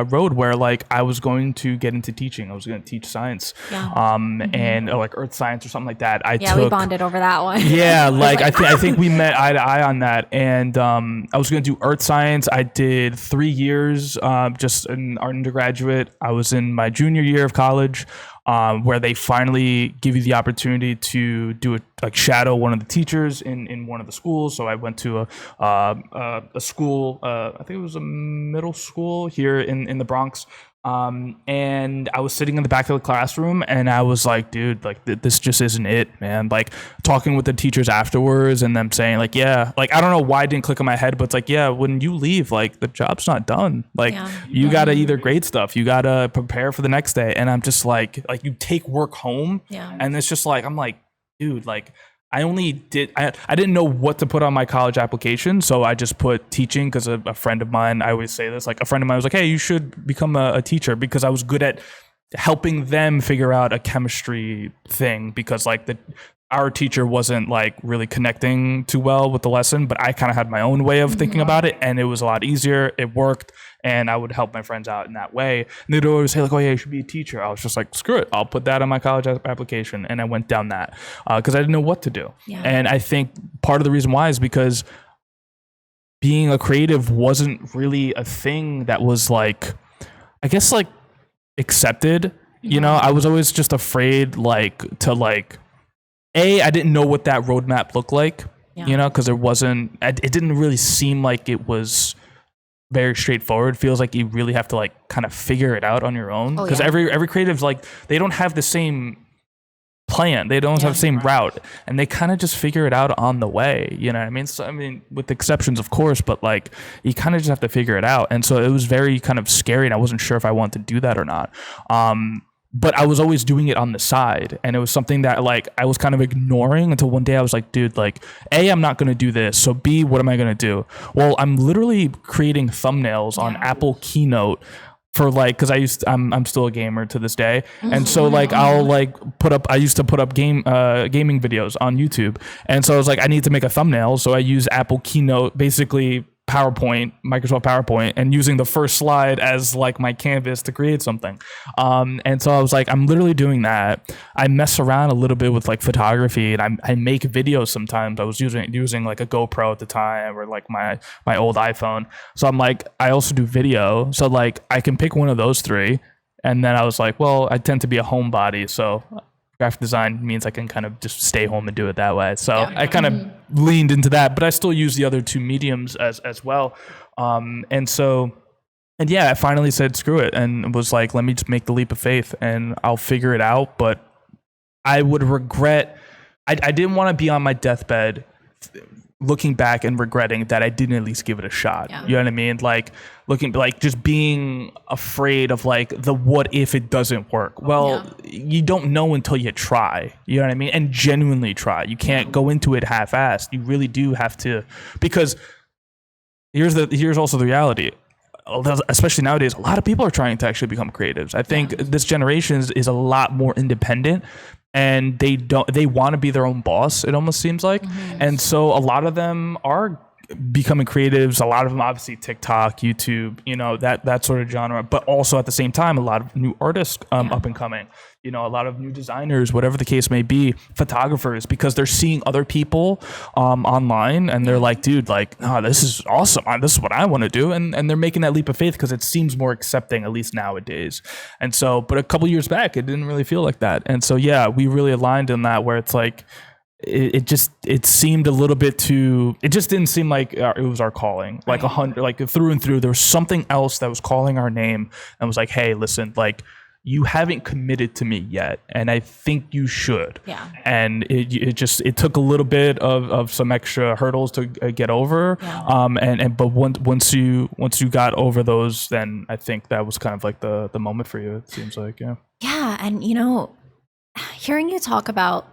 road where like I was going to get into teaching. I was going to teach science, and like earth science or something like that. We bonded over that one. Yeah, like I think we met eye to eye on that. And I was going to do earth science. I did 3 years, just an undergraduate. I was in my junior year of college. Where they finally give you the opportunity to do shadow one of the teachers in one of the schools. So I went to a school, I think it was a middle school here in the Bronx. And I was sitting in the back of the classroom, and I was like, dude, like this just isn't it, man. Like talking with the teachers afterwards, and them saying like, yeah, like I don't know why it didn't click in my head, but it's like, yeah, when you leave, like the job's not done. Like you gotta either grade stuff, you gotta prepare for the next day. And I'm just like you take work home, and it's just like, I'm like, dude, like I didn't know what to put on my college application, so I just put teaching because a friend of mine, I always say this, like a friend of mine was like, hey, you should become a teacher, because I was good at helping them figure out a chemistry thing, because like our teacher wasn't like really connecting too well with the lesson, but I kind of had my own way of thinking about it, and it was a lot easier. It worked, and I would help my friends out in that way. And they'd always say like, "Oh yeah, you should be a teacher." I was just like, "Screw it, I'll put that on my college application," and I went down that because I didn't know what to do. Yeah. And I think part of the reason why is because being a creative wasn't really a thing that was like, I guess like accepted. You know, I was always just afraid like to like. I didn't know what that roadmap looked like, you know, because it didn't really seem like it was very straightforward. It feels like you really have to like kind of figure it out on your own. Because every creative's like, they don't have the same plan. They don't have the same route, and they kind of just figure it out on the way. You know what I mean? So, I mean, with exceptions, of course, but like you kind of just have to figure it out. And so it was very kind of scary, and I wasn't sure if I wanted to do that or not. But I was always doing it on the side, and it was something that like I was kind of ignoring until one day I was like, dude, like A, I'm not going to do this. So B, what am I going to do? Well, I'm literally creating thumbnails on Apple Keynote for like, cause I'm still a gamer to this day. And so like, I'll like I used to put up gaming videos on YouTube. And so I was like, I need to make a thumbnail. So I use Apple Keynote, basically Microsoft PowerPoint, and using the first slide as like my canvas to create something. And so I was like, I'm literally doing that. I mess around a little bit with like photography, and I make videos sometimes. I was using like a GoPro at the time, or like my old iPhone. So I'm like, I also do video. So like I can pick one of those three. And then I was like, well, I tend to be a homebody, so graphic design means I can kind of just stay home and do it that way. So I kind of leaned into that, but I still use the other two mediums as well. And yeah, I finally said, screw it. And was like, let me just make the leap of faith and I'll figure it out. But I would regret, I didn't want to be on my deathbed looking back and regretting that I didn't at least give it a shot. You know what I mean? Like just being afraid of like the what if it doesn't work. Well, you don't know until you try. You know what I mean? And genuinely try. You can't go into it half-assed. You really do have to, because here's also the reality. Especially nowadays, a lot of people are trying to actually become creatives. I think this generation is a lot more independent, and they want to be their own boss, it almost seems like. And so a lot of them are becoming creatives. A lot of them, obviously, TikTok, YouTube, you know, that sort of genre, but also at the same time, a lot of new artists up and coming, you know, a lot of new designers, whatever the case may be, photographers, because they're seeing other people online, and they're like, dude, like, oh, this is awesome. This is what I want to do. And they're making that leap of faith because it seems more accepting, at least nowadays. And so, but a couple years back, it didn't really feel like that. And so, yeah, we really aligned in that, where it's like, it seemed a little bit too, it just didn't seem like it was our calling, like through and through. There was something else that was calling our name and was like, hey, listen, like, you haven't committed to me yet, and I think you should. And it took a little bit of some extra hurdles to get over. But once you got over those, then I think that was kind of like the moment for you, it seems like. And you know, hearing you talk about,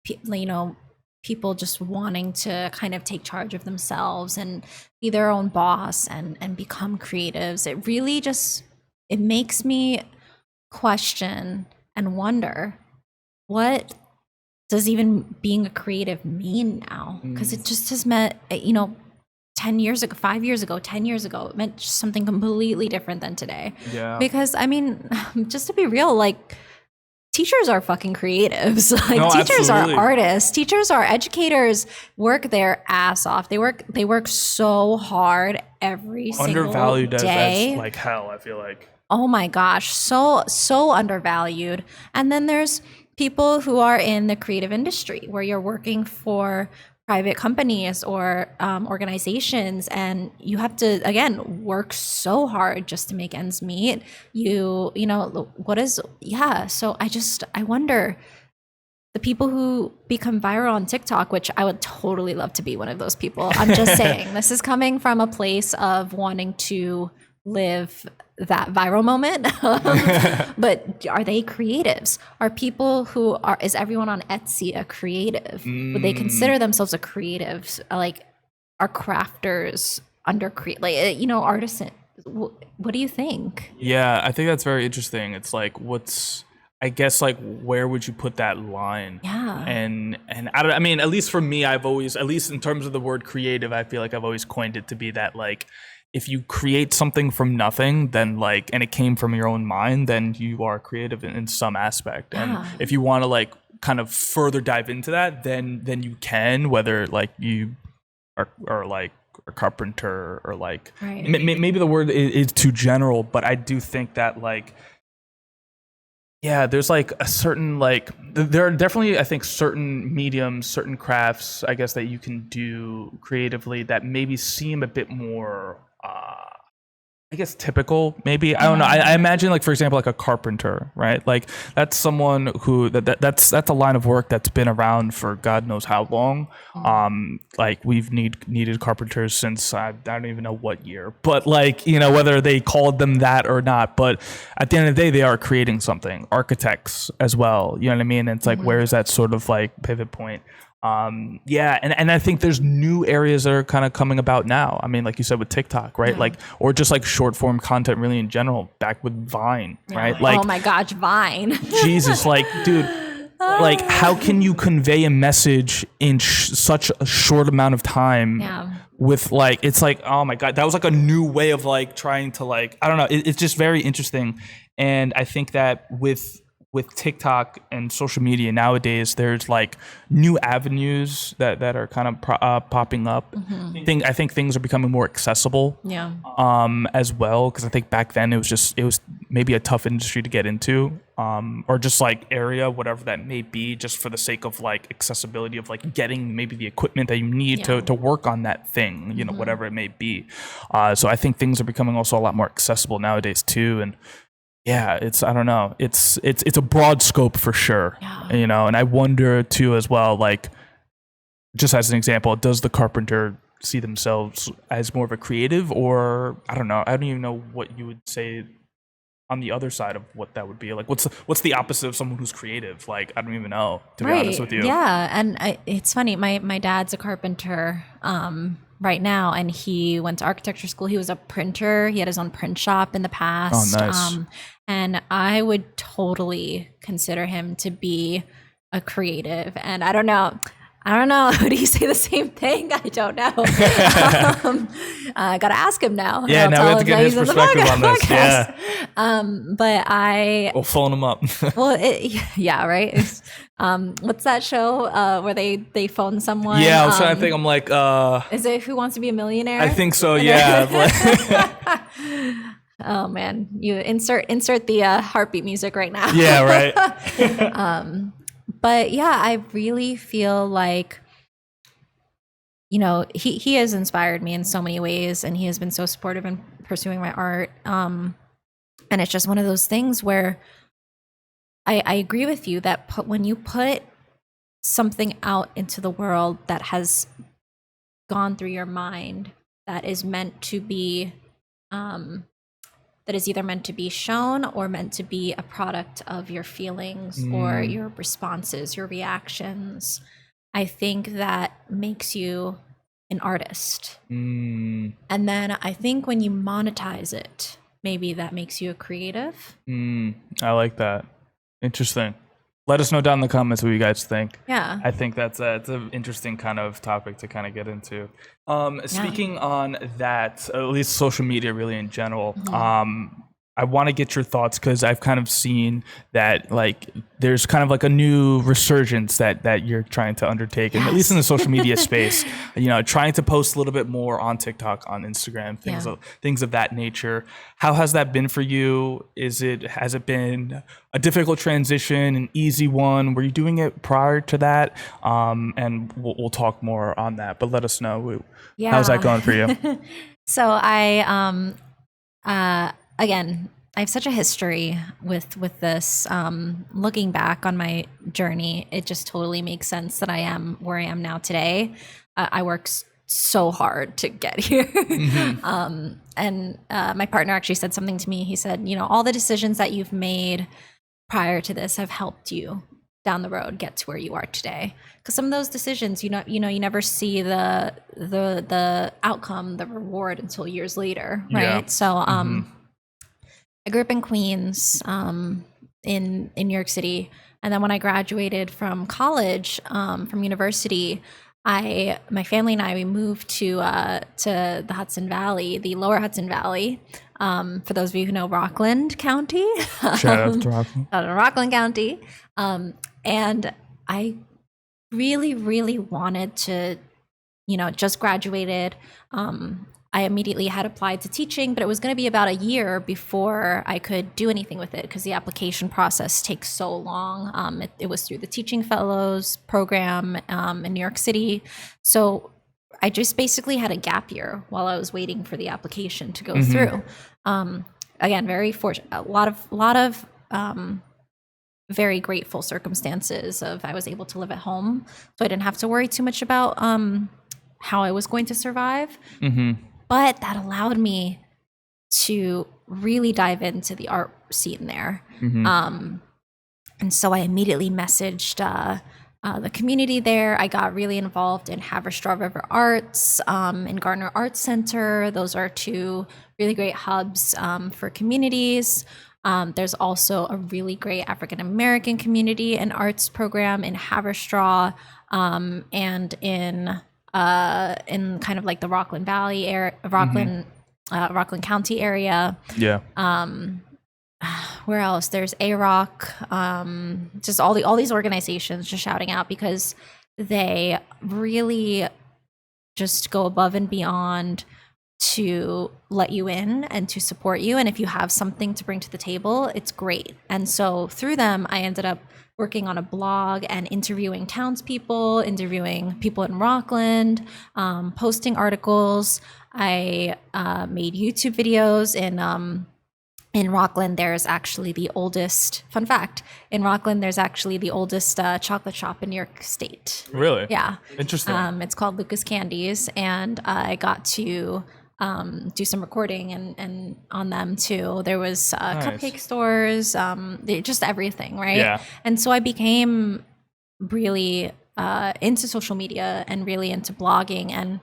you know, people just wanting to kind of take charge of themselves and be their own boss and become creatives, it really just, it makes me question and wonder, what does even being a creative mean now? Because it just has meant, you know, 10 years ago, 5 years ago, 10 years ago, it meant something completely different than today. Because I mean, just to be real, like, teachers are fucking creatives. Like, teachers are artists. Teachers are educators, work their ass off. They work so hard every single day. Undervalued as like hell, I feel like. Oh my gosh, so undervalued. And then there's people who are in the creative industry, where you're working for private companies or organizations, and you have to, again, work so hard just to make ends meet. You know, so I wonder, the people who become viral on TikTok, which I would totally love to be one of those people. I'm just saying, this is coming from a place of wanting to live that viral moment. But are they creatives? Are people who are, is everyone on Etsy a creative? Would they consider themselves a creative? Like, are crafters like, you know, artisan? What do you think? Yeah, I think that's very interesting. It's like, I guess like where would you put that line? Yeah. And I mean, at least for me, I've always, at least in terms of the word creative, I feel like I've always coined it to be that like, if you create something from nothing, then like, and it came from your own mind, then you are creative in some aspect. And if you want to like kind of further dive into that, then you can, whether like you are like a carpenter or like, maybe the word is too general, but I do think that like, yeah, there's like a certain like there are definitely, I think, certain mediums, certain crafts, I guess, that you can do creatively that maybe seem a bit more I guess typical, maybe. I don't know. I imagine, like, for example, like a carpenter, right? Like that's someone who that's a line of work that's been around for God knows how long. Like we've needed carpenters since I don't even know what year, but like, you know, whether they called them that or not. But at the end of the day, they are creating something. Architects as well. You know what I mean? And it's like, where is that sort of like pivot point? Yeah, and I think there's new areas that are kind of coming about now. I mean, like you said with TikTok, right? Like, or just like short form content really in general, back with Vine, right? Like, oh my gosh, Vine. Jesus, like, dude, like how can you convey a message in such a short amount of time with like, it's like, oh my God, that was like a new way of like trying to like, I don't know. It's just very interesting. And I think that with TikTok and social media nowadays, there's like new avenues that are kind of popping up. I think things are becoming more accessible. As well, because I think back then it was maybe a tough industry to get into, or just like area, whatever that may be, just for the sake of like accessibility of like getting maybe the equipment that you need to work on that thing, you know, whatever it may be. So I think things are becoming also a lot more accessible nowadays too, and yeah, I don't know. It's a broad scope for sure, you know, and I wonder too as well, like just as an example, does the carpenter see themselves as more of a creative, or I don't know. I don't even know what you would say on the other side of what that would be. Like what's the opposite of someone who's creative? Like, I don't even know, to be honest with you. Yeah. And it's funny. My dad's a carpenter, right now, and he went to architecture school. He was a printer. He had his own print shop in the past. Oh, nice. And I would totally consider him to be a creative. And I don't know. Would he say the same thing? I don't know. I got to ask him now. Yeah, now we have to get his perspective on this. Yeah. But we'll phone him up. Well, yeah, right. What's that show where they phone someone? Yeah, I was trying to think. I'm like, is it Who Wants to Be a Millionaire? I think so. Yeah. Oh man, you insert the heartbeat music right now. Yeah, right. But yeah, I really feel like, you know, he has inspired me in so many ways, and he has been so supportive in pursuing my art. And it's just one of those things where I agree with you that when you put something out into the world that has gone through your mind, that is meant to be, that is either meant to be shown or meant to be a product of your feelings or your responses, your reactions, I think that makes you an artist. And then I think when you monetize it, maybe that makes you a creative. I like that. Interesting. Let us know down in the comments what you guys think. Yeah. I think it's an interesting kind of topic to kind of get into. Speaking on that, at least social media really in general, I want to get your thoughts, because I've kind of seen that like there's kind of like a new resurgence that you're trying to undertake, and at least in the social media space, you know, trying to post a little bit more on TikTok, on Instagram, things of that nature. How has that been for you? Has it been a difficult transition, an easy one? Were you doing it prior to that? And we'll talk more on that, but let us know. How's that going for you? So again, I have such a history with this. Looking back on my journey, it just totally makes sense that I am where I am now today. I work so hard to get here. And my partner actually said something to me. He said, you know, all the decisions that you've made prior to this have helped you down the road get to where you are today. Because some of those decisions, you never see the outcome, the reward until years later, right? So I grew up in Queens, in New York City. And then when I graduated from college, from university, my family and I, we moved to the Hudson Valley, the lower Hudson Valley. For those of you who know Rockland County, Shout out to Rockland. Rockland County. And I really, really wanted to, just graduated. I immediately had applied to teaching, but it was going to be about a year before I could do anything with it because the application process takes so long. It was through the Teaching Fellows program in New York City. So I just basically had a gap year while I was waiting for the application to go through. Again, very fortunate, a lot of very grateful circumstances of I was able to live at home. So I didn't have to worry too much about how I was going to survive. But that allowed me to really dive into the art scene there. And so I immediately messaged the community there. I got really involved in Haverstraw River Arts and Gardner Arts Center. Those are two really great hubs for communities. There's also a really great African American community and arts program in Haverstraw and in kind of like the Rockland Valley area, Rockland County area. Yeah. Where else? There's AROC, just all these organizations just shouting out because they really just go above and beyond to let you in and to support you. And if you have something to bring to the table, it's great. And so through them, I ended up working on a blog and interviewing townspeople, interviewing people in Rockland, posting articles. I made YouTube videos in Rockland. There's actually the oldest, fun fact, in Rockland, there's actually the oldest chocolate shop in New York State. Really? Yeah. Interesting. It's called Lucas Candies, and I got to do some recording and on them too. There was Nice. cupcake stores, just everything, right? Yeah. And so I became really into social media and really into blogging, and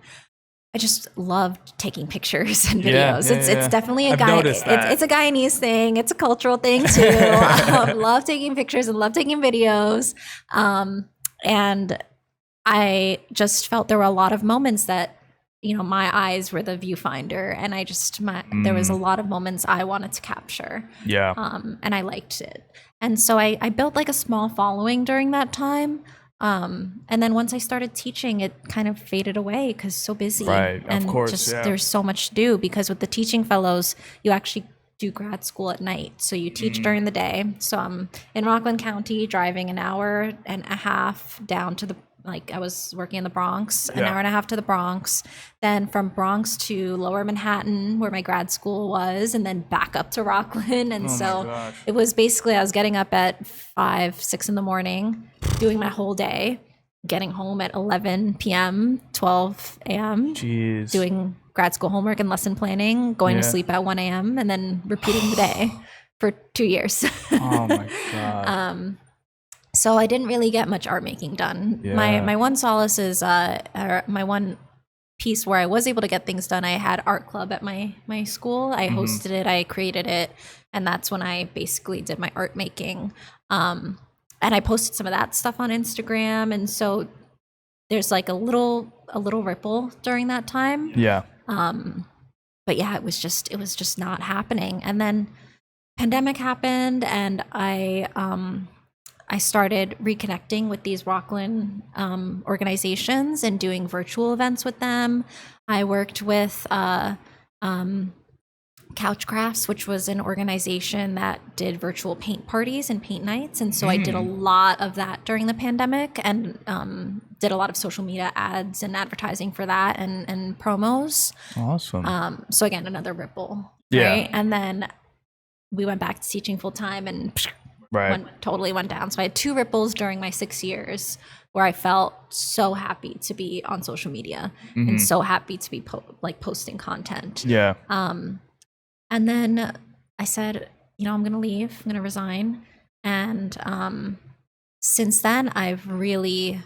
I just loved taking pictures and videos. It's definitely a I've guy. noticed that. It's a Guyanese thing. It's a cultural thing too. Love taking pictures and love taking videos. And I just felt there were a lot of moments that, my eyes were the viewfinder, and there was a lot of moments I wanted to capture. Yeah. And I liked it. And so I built like a small following during that time. And then once I started teaching, it kind of faded away because so busy. Right, of and course, just yeah. there's so much to do because with the Teaching Fellows, you actually do grad school at night. So you teach during the day. So I'm in Rockland County driving an hour and a half down to I was working in the Bronx, an hour and a half to the Bronx, then from Bronx to Lower Manhattan, where my grad school was, and then back up to Rockland. And so it was basically, I was getting up at 5, 6 in the morning, doing my whole day, getting home at 11 p.m., 12 a.m., Jeez. doing grad school homework and lesson planning, going to sleep at 1 a.m., and then repeating the day for 2 years. Oh my God. So I didn't really get much art making done. Yeah. My one solace is my one piece where I was able to get things done. I had art club at my school. I hosted it, I created it, and that's when I basically did my art making. And I posted some of that stuff on Instagram, and so there's like a little ripple during that time. Yeah. But yeah, it was just not happening. And then pandemic happened, and I started reconnecting with these Rockland organizations and doing virtual events with them. I worked with Couch Crafts, which was an organization that did virtual paint parties and paint nights. And so I did a lot of that during the pandemic and did a lot of social media ads and advertising for that and promos. Awesome. So again, another ripple. Yeah. Right? And then we went back to teaching full time and totally went down. So I had 2 ripples during my 6 years where I felt so happy to be on social media and so happy to be posting content. Yeah. And then I said, I'm going to leave. I'm going to resign. And since then, I've really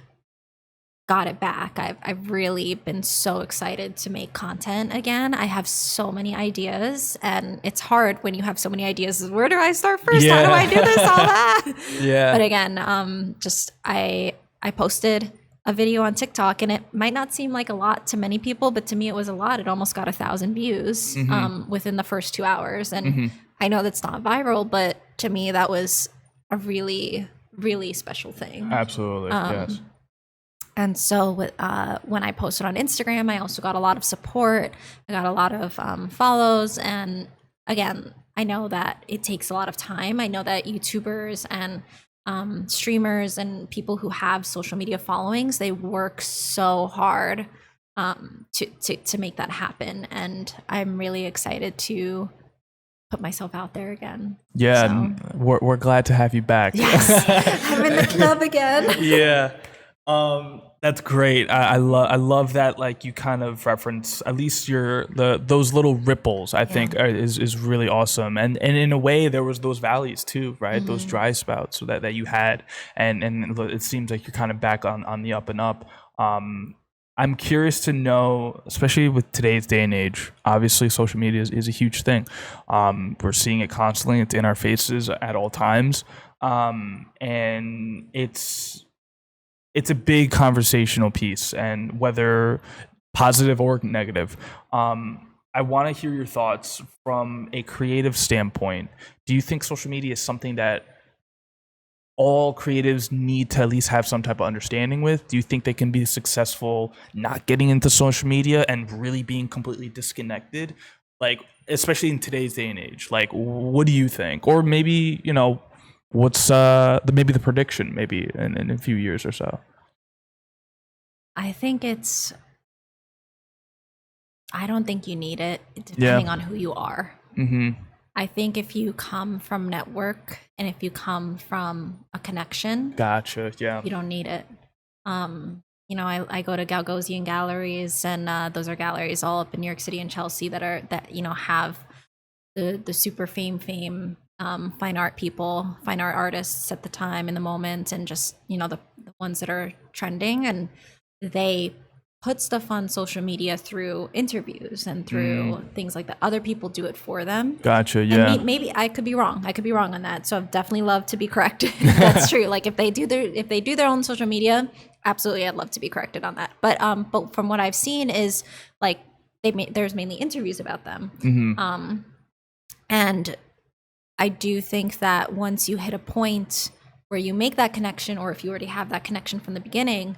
got it back. I've really been so excited to make content again. I have so many ideas, and it's hard when you have so many ideas. Where do I start first? Yeah. How do I do this? All that. Yeah. But again, just I posted a video on TikTok, and it might not seem like a lot to many people, but to me it was a lot. It almost got 1,000 views within the first 2 hours. And I know that's not viral, but to me that was a really, really special thing. Absolutely. Yes. And so when I posted on Instagram, I also got a lot of support. I got a lot of follows. And again, I know that it takes a lot of time. I know that YouTubers and streamers and people who have social media followings, they work so hard to make that happen. And I'm really excited to put myself out there again. Yeah, so. we're glad to have you back. Yes, I'm in the club again. Yeah. That's great. I love that, like, you kind of reference at least those little ripples, I think is really awesome. And in a way there was those valleys too, right? Those dry spouts that you had, and it seems like you're kind of back on the up and up. I'm curious to know, especially with today's day and age, obviously social media is a huge thing. We're seeing it constantly. It's in our faces at all times. And it's a big conversational piece, and whether positive or negative. I want to hear your thoughts from a creative standpoint. Do you think social media is something that all creatives need to at least have some type of understanding with? Do you think they can be successful not getting into social media and really being completely disconnected? Like, especially in today's day and age, like, what do you think? Or maybe, what's maybe the prediction maybe in a few years or so? I think I don't think you need it, depending on who you are. I think if you come from network and if you come from a connection, gotcha. Yeah, you don't need it. I go to Gagosian galleries, and those are galleries all up in New York City and Chelsea that have the super fame fine art people, fine art artists at the time, in the moment, and just the ones that are trending, and they put stuff on social media through interviews and through things like that. Other people do it for them. Gotcha. Yeah. And maybe I could be wrong. I could be wrong on that. So I'd definitely love to be corrected. That's true. Like if they do their own social media, absolutely, I'd love to be corrected on that. But from what I've seen is like there's mainly interviews about them. And I do think that once you hit a point where you make that connection, or if you already have that connection from the beginning,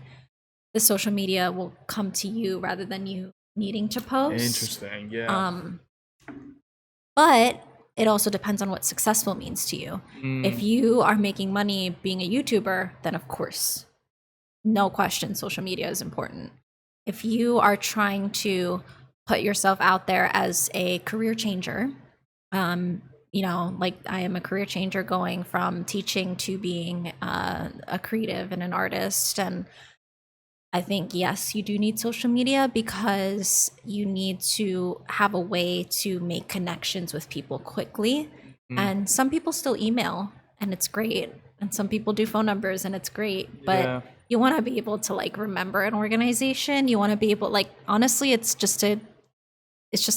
the social media will come to you rather than you needing to post. Interesting, yeah. But it also depends on what successful means to you. If you are making money being a YouTuber, then of course, no question, social media is important. If you are trying to put yourself out there as a career changer, like I am a career changer going from teaching to being a creative and an artist. And I think, yes, you do need social media because you need to have a way to make connections with people quickly. And some people still email, and it's great. And some people do phone numbers, and it's great. But you want to be able to like remember an organization. You want to be able, like, honestly, it's just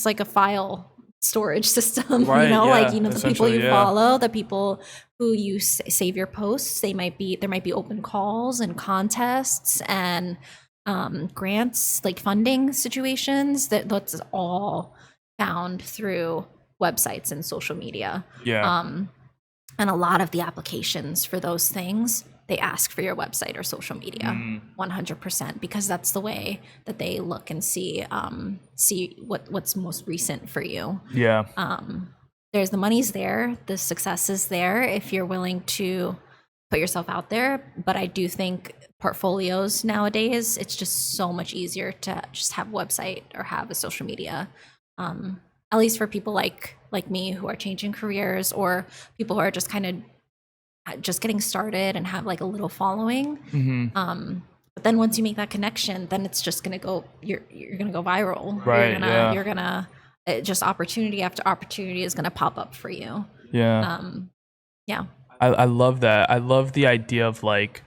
like a file storage system, right, the people you follow, the people who you save your posts, there might be open calls and contests and grants, like funding situations, that's all found through websites and social media. And a lot of the applications for those things, they ask for your website or social media 100%, because that's the way that they look and see what's most recent for you. There's the money's there, the success is there if you're willing to put yourself out there. But I do think portfolios nowadays, it's just so much easier to just have a website or have a social media, at least for people like me who are changing careers, or people who are just kind of just getting started and have like a little following. But then once you make that connection, then it's just gonna go, you're gonna go viral. Right. You're gonna just opportunity after opportunity is gonna pop up for you. I love that. I love the idea of, like,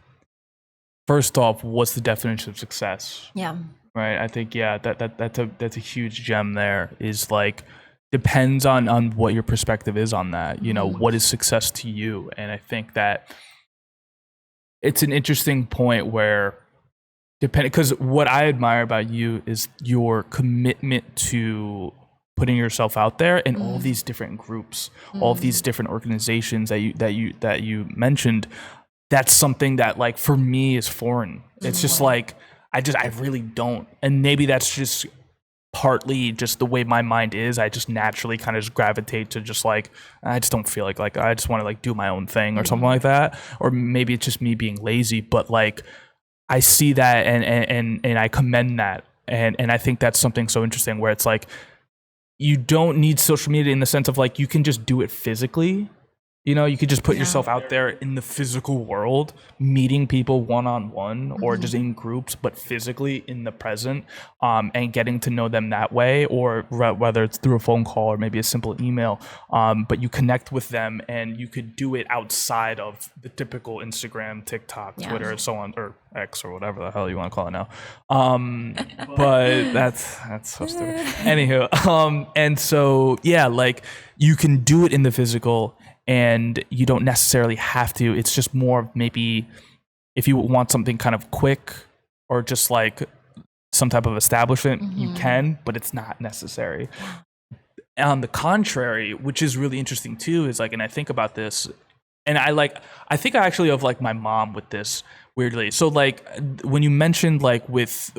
first off, what's the definition of success? Yeah. Right. I think, that's a huge gem there, is like, depends on what your perspective is on that. You know, what is success to you? And I think that it's an interesting point where, because what I admire about you is your commitment to putting yourself out there in all these different groups, all of these different organizations that you mentioned. That's something that, like, for me is foreign. It's just like, I really don't. And maybe that's just partly just the way my mind is. I just naturally kind of just gravitate to just like, I just don't feel like I just want to like do my own thing or something like that. Or maybe it's just me being lazy, but like, I see that and I commend that. And I think that's something so interesting, where it's like, you don't need social media in the sense of like, you can just do it physically. You know, you could just put yourself out there in the physical world, meeting people one-on-one or just in groups, but physically in the present, and getting to know them that way, or whether it's through a phone call or maybe a simple email, but you connect with them, and you could do it outside of the typical Instagram, TikTok, Twitter, so on, or X, or whatever the hell you want to call it now. But that's so stupid. Anywho, and so, yeah, like, you can do it in the physical, and you don't necessarily have to. It's just more of, maybe if you want something kind of quick or just like some type of establishment, you can, but it's not necessary. On the contrary, which is really interesting too, is like, and I think about this, and I think I actually have like my mom with this, weirdly. So like, when you mentioned like with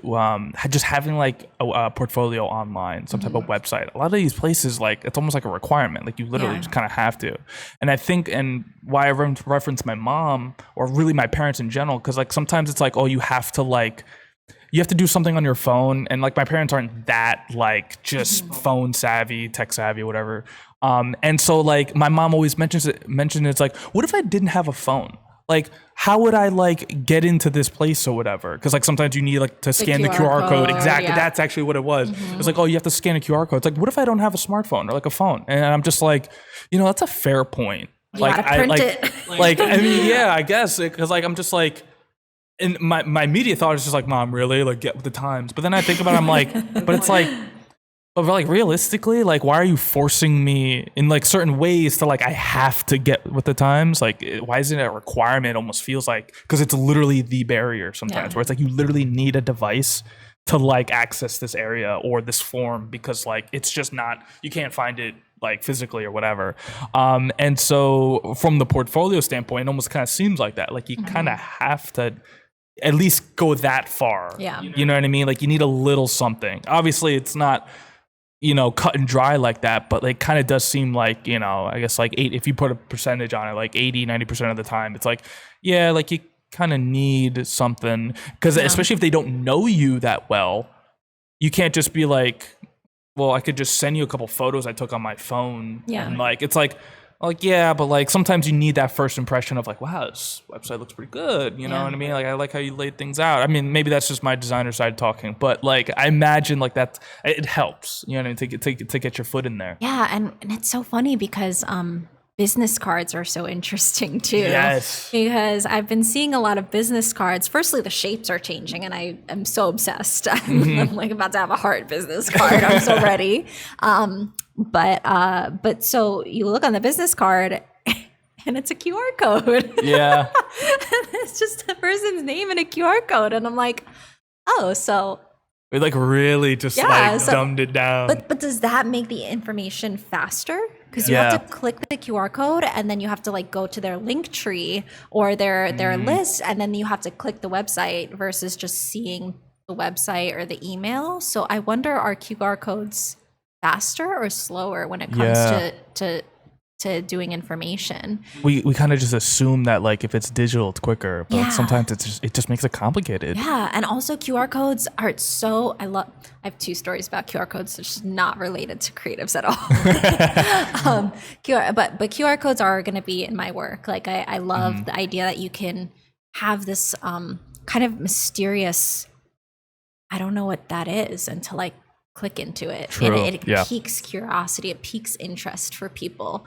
just having like a portfolio online, some type of website, a lot of these places, like, it's almost like a requirement. Like, you literally just kind of have to. And I think, and why I reference my mom, or really my parents in general, because like sometimes it's like, oh, you have to do something on your phone, and like, my parents aren't that like just phone savvy, tech savvy, whatever. And so like, my mom always mentions it's like, what if I didn't have a phone? Like, how would I like get into this place or whatever? Because like, sometimes you need like to scan the QR code. Exactly. Yeah. That's actually what it was. It's like, oh, you have to scan a QR code. It's like, what if I don't have a smartphone or like a phone? And I'm just like, that's a fair point. You gotta print it. Like, I mean, yeah, I guess, because like, I'm just like, and my immediate thought is just like, Mom, really? Like, get with the times. But then I think about it, I'm like, but it's like, but like, realistically, like, why are you forcing me in like certain ways to like, I have to get with the times? Like, why isn't it a requirement? It almost feels like, because it's literally the barrier sometimes, where it's like, you literally need a device to like access this area or this form, because like, it's just not, you can't find it like physically or whatever. And so from the portfolio standpoint, it almost kind of seems like that. Like, you kind of have to at least go that far. Yeah. You know what I mean? Like, you need a little something. Obviously, it's not, cut and dry like that, but like, kind of does seem like, I guess like if you put a percentage on it, like 80-90% of the time, it's like, yeah, like, you kind of need something, because especially if they don't know you that well, you can't just be like, well, I could just send you a couple photos I took on my phone. Yeah. And like, it's like, yeah, but like, sometimes you need that first impression of like, wow, this website looks pretty good. You know what I mean? Like, I like how you laid things out. I mean, maybe that's just my designer side talking, but like, I imagine like that, it helps, to get your foot in there. Yeah. And it's so funny because, business cards are so interesting too. Yes. Because I've been seeing a lot of business cards. Firstly, the shapes are changing, and I am so obsessed. I'm like about to have a heart business card. I'm so ready. But so you look on the business card, and it's a QR code. Yeah. It's just a person's name and a QR code, and I'm like, oh, so. We like really just dumbed it down. But does that make the information faster? Because you have to click the QR code, and then you have to like go to their link tree or their list, and then you have to click the website versus just seeing the website or the email. So I wonder, are QR codes faster or slower when it comes to doing information? We kind of just assume that like, if it's digital, it's quicker, but like, sometimes it just makes it complicated. Yeah, and also QR codes are so, I have two stories about QR codes, which is not related to creatives at all. But QR codes are going to be in my work. Like, I love the idea that you can have this kind of mysterious, I don't know what that is until like click into it. True. And it piques curiosity, it piques interest for people.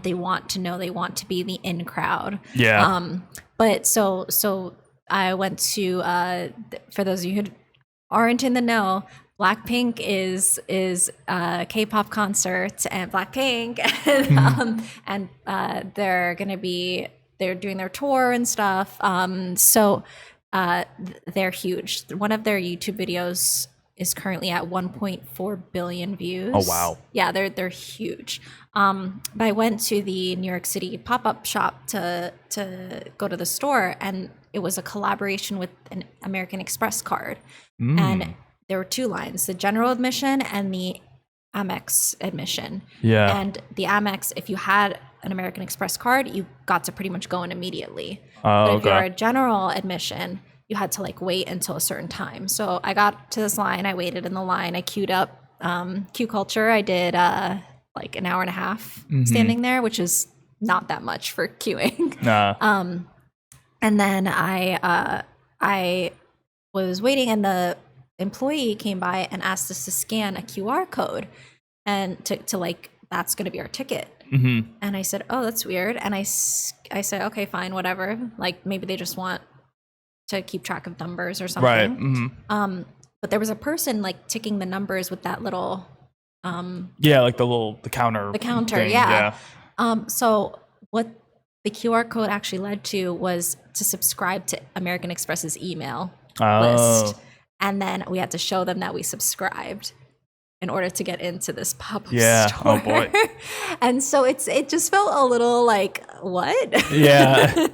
They want to know, they want to be the in crowd. Yeah. But so I went to for those of you who aren't in the know, Blackpink is a K-pop concert, and Blackpink, and they're doing their tour and stuff. So they're huge. One of their YouTube videos is currently at 1.4 billion views. Oh wow! Yeah, they're huge. But I went to the New York City pop-up shop to go to the store, and it was a collaboration with an American Express card, and there were two lines: the general admission and the Amex admission. Yeah. And the Amex, if you had an American Express card, you got to pretty much go in immediately. Oh, but if okay. you're a general admission, you had to like wait until a certain time. So I got to this line, I waited in the line, I queued up. Queue culture, I did like an hour and a half standing there, which is not that much for queuing. Nah. And then I was waiting, and the employee came by and asked us to scan a QR code, and to like, that's going to be our ticket. And I said, oh, that's weird. And I said, okay, fine, whatever. Like maybe they just want to keep track of numbers or something. Right. But there was a person like ticking the numbers with that little Yeah, like the counter. the counter, thing. yeah. So what the QR code actually led to was to subscribe to American Express's email list. And then we had to show them that we subscribed in order to get into this pop-up store. Oh boy. And so it just felt a little like, what? Yeah.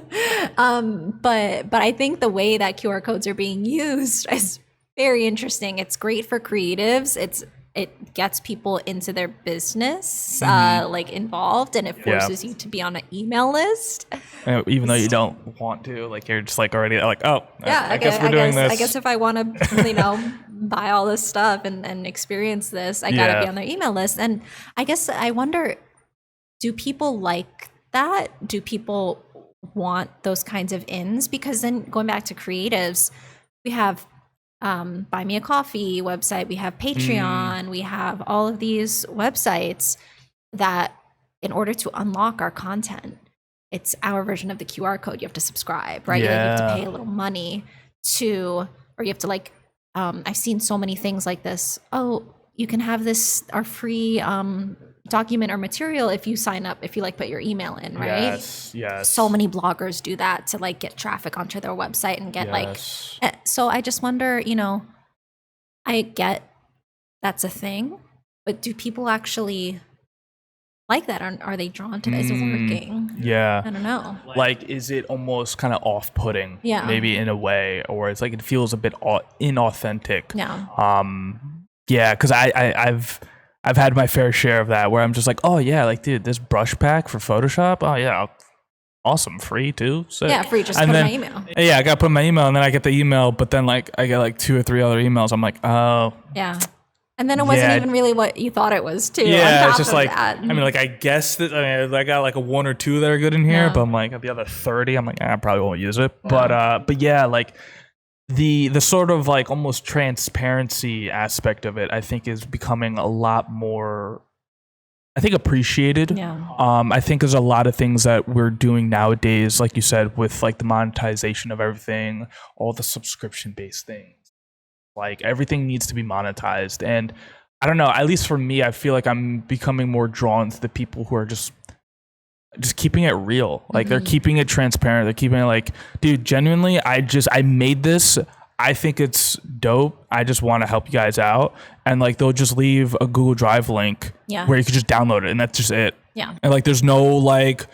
But I think the way that QR codes are being used is very interesting. It's great for creatives. It gets people into their business, like involved, and it forces you to be on an email list. Even though you don't want to, like you're just like already like, oh, Yeah, I guess we're doing this. I guess if I want to, buy all this stuff and experience this, I gotta be on their email list. And I guess I wonder, do people like that? Do people want those kinds of ins? Because then going back to creatives, we have Buy Me a Coffee website, we have Patreon, we have all of these websites that in order to unlock our content, it's our version of the QR code. You have to subscribe, right? Yeah. You have to pay a little money or you have to like, I've seen so many things like this. Oh, you can have our free document or material if you sign up, if you like put your email in, right? Yes. So many bloggers do that to like get traffic onto their website and get so I just wonder, I get that's a thing, but do people actually like that? Are they drawn to that? Is it working? Yeah. I don't know. Like, is it almost kind of off-putting? Yeah. Maybe in a way, or it's like it feels a bit inauthentic. Yeah. Yeah, because I've had my fair share of that where I'm just like, oh yeah, like dude, this brush pack for Photoshop, oh yeah, awesome, free too. Sick. Yeah, free. Just put my email. Yeah, I got to put my email, and then I get the email, but then like I get like 2 or 3 other emails. I'm like, oh. Yeah. And then it wasn't even really what you thought it was too. Yeah, it's just like, that. I mean, like I guess that I got like a 1 or 2 that are good in here, but I'm like the other 30, I'm like, I probably won't use it. Yeah. But yeah, like the sort of like almost transparency aspect of it, I think is becoming a lot more, I think, appreciated. Yeah. I think there's a lot of things that we're doing nowadays, like you said, with like the monetization of everything, all the subscription-based things. Like everything needs to be monetized. And I don't know, at least for me, I feel like I'm becoming more drawn to the people who are just keeping it real. Like they're keeping it transparent. They're keeping it like, dude, genuinely, I made this. I think it's dope. I just want to help you guys out. And like, they'll just leave a Google Drive link where you can just download it. And that's just it. Yeah. And like, there's no like,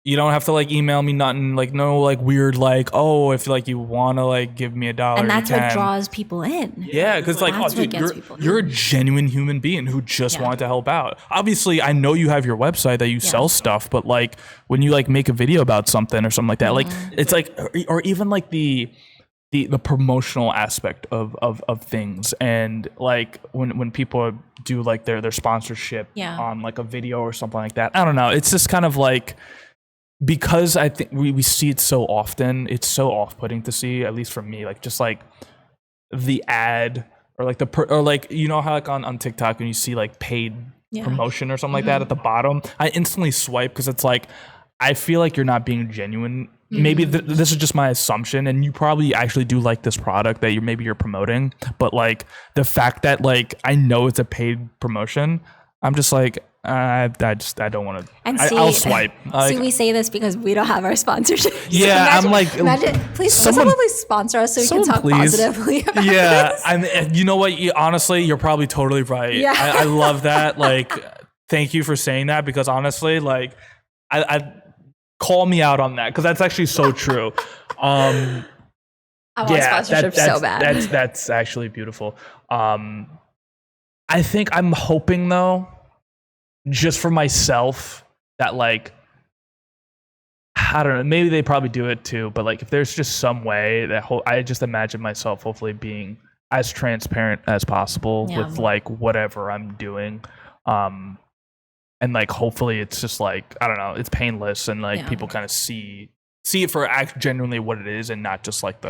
you don't have to like email me nothing, like no like weird like, oh, if like you want to like give me $1, and that's you can. what draws people in. Yeah, because like, oh, dude, you're a genuine human being who just wanted to help out. Obviously, I know you have your website that you sell stuff, but like when you like make a video about something or something like that, like it's like, or even like the promotional aspect of things, and like when people do like their sponsorship on like a video or something like that. I don't know. It's just kind of like, because I think we see it so often, it's so off-putting to see, at least for me, like just like the ad or like or like, you know how like on TikTok when you see like paid promotion or something like that at the bottom, I instantly swipe because it's like, I feel like you're not being genuine maybe this is just my assumption, and you probably actually do like this product that you're promoting, but like the fact that like I know it's a paid promotion, I'm just like I don't want to. I'll swipe. See, we say this because we don't have our sponsorship. Yeah, so I'm like, imagine, please, someone please sponsor us so we can talk positively about this. And you know what? Honestly, you're probably totally right. Yeah. I love that. Like, thank you for saying that, because honestly, like, I call me out on that, because that's actually so true. I want sponsorship so bad. That's actually beautiful. I think I'm hoping though, just for myself, that like, I don't know, maybe they probably do it too, but like if there's just some way that I just imagine myself hopefully being as transparent as possible with like whatever I'm doing. And like hopefully it's just like, I don't know, it's painless, and like people kind of see it for genuinely what it is, and not just like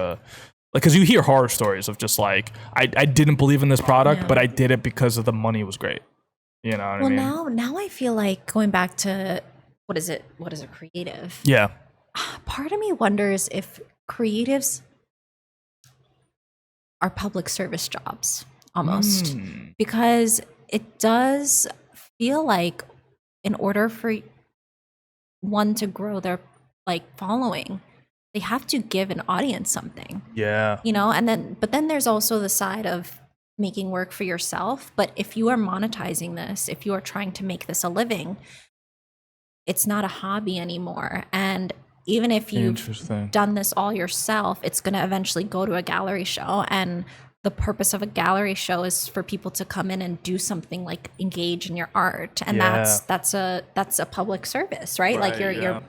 because you hear horror stories of just like, I didn't believe in this product, but I did it because of the money was great. You know what I mean? Well, now I feel like going back to what is it creative? Yeah. Part of me wonders if creatives are public service jobs almost, because it does feel like in order for one to grow their like following, they have to give an audience something. Yeah. You know, but then there's also the side of making work for yourself. But if you are monetizing this, if you are trying to make this a living, it's not a hobby anymore. And even if you've done this all yourself, it's going to eventually go to a gallery show, and the purpose of a gallery show is for people to come in and do something like engage in your art. And that's a public service, right? Like you're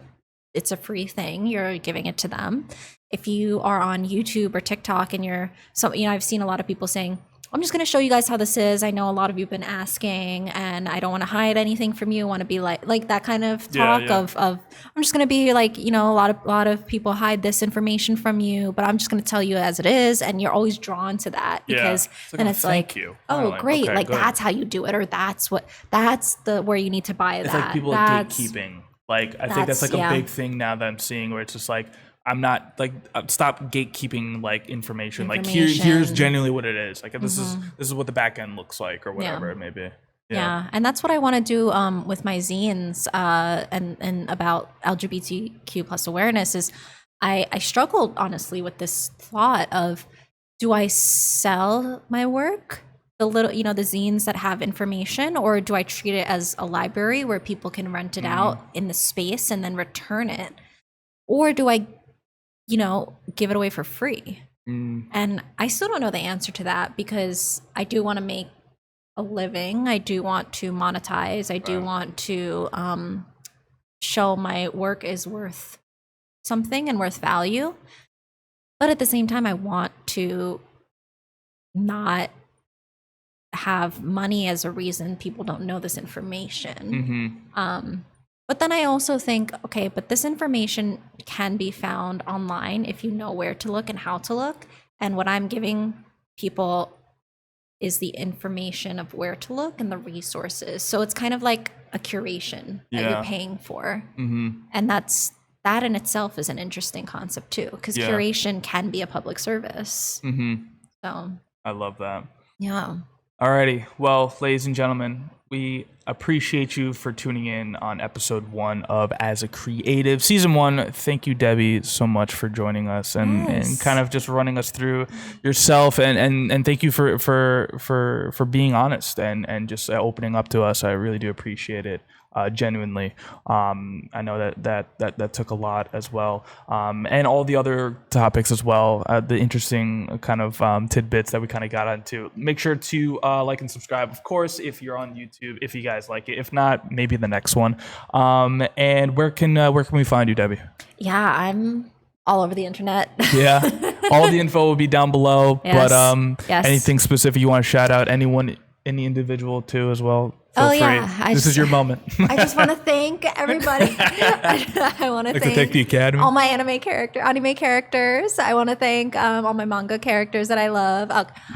it's a free thing. You're giving it to them. If you are on YouTube or TikTok and I've seen a lot of people saying, I'm just going to show you guys how this is. I know a lot of you have been asking, and I don't want to hide anything from you. I want to be like that kind of talk of I'm just going to be like, you know, a lot of people hide this information from you, but I'm just going to tell you as it is. And you're always drawn to that because then it's like, oh, great. Okay, like good. That's how you do it. Or that's where you need to buy that. It's like people are gatekeeping. Like, I think that's like a big thing now that I'm seeing, where it's just like, I'm not like, stop gatekeeping like information. Like here's genuinely what it is. Like this is what the back end looks like, or whatever it may be. Yeah, and that's what I want to do with my zines and about LGBTQ plus awareness. Is I struggled honestly with this thought of, do I sell my work, the little, you know, the zines that have information, or do I treat it as a library where people can rent it out in the space and then return it, or do I, you know, give it away for free? And I still don't know the answer to that, because I do want to make a living. I do want to monetize. I do want to show my work is worth something and worth value. But at the same time, I want to not have money as a reason people don't know this information. But then I also think, okay, but this information can be found online if you know where to look and how to look. And what I'm giving people is the information of where to look and the resources. So it's kind of like a curation that you're paying for. And that in itself is an interesting concept too, because curation can be a public service. So I love that. Yeah. Alrighty. Well, ladies and gentlemen, we appreciate you for tuning in on episode 1 of As a Creative, season 1. Thank you, Debbie, so much for joining us and kind of just running us through yourself, and thank you for being honest and just opening up to us. I really do appreciate it. Genuinely. I know that took a lot as well. And all the other topics as well, the interesting kind of tidbits that we kind of got onto. Make sure to like and subscribe, of course, if you're on YouTube, if you guys like it. If not, maybe the next one. And where can we find you, Debbie? Yeah, I'm all over the internet. Yeah. All the info will be down below. Yes. But anything specific you want to shout out, any individual too as well? Feel free. This is your moment. I just want to thank everybody. I want to thank the Academy, all my anime characters. I want to thank all my manga characters that I love.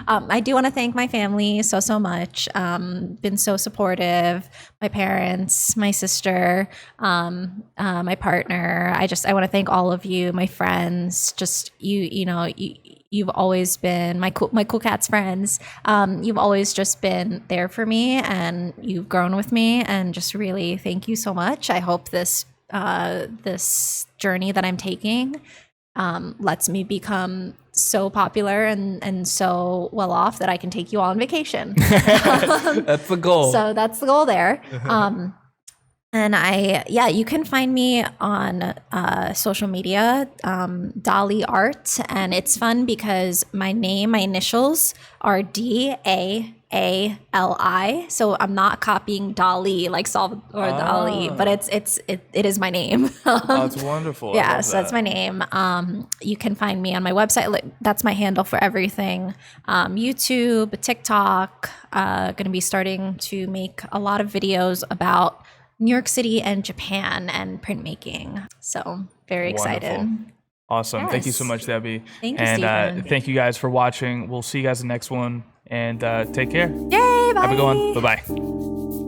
I do want to thank my family so much. Been so supportive. my parents, my sister, my partner. I want to thank all of you, my friends. Just you've always been my cool cat's friends. You've always just been there for me, and you've grown with me. And just really thank you so much. I hope this journey that I'm taking lets me become so popular and so well off that I can take you all on vacation. That's the goal. So that's the goal there. And you can find me on social media, Dali Art. And it's fun because my initials are DAALI. So I'm not copying Dali like Salvador Dali, but it is my name. That's wonderful. Yeah, so that's my name. You can find me on my website. That's my handle for everything. YouTube, TikTok. Going to be starting to make a lot of videos about New York City and Japan and printmaking. So very excited. Wonderful. Awesome. Yes. Thank you so much, Debbie. Thank you, and Stephen. Thank you guys for watching. We'll see you guys in the next one. And take care. Yay, bye. Have a good one. Bye-bye.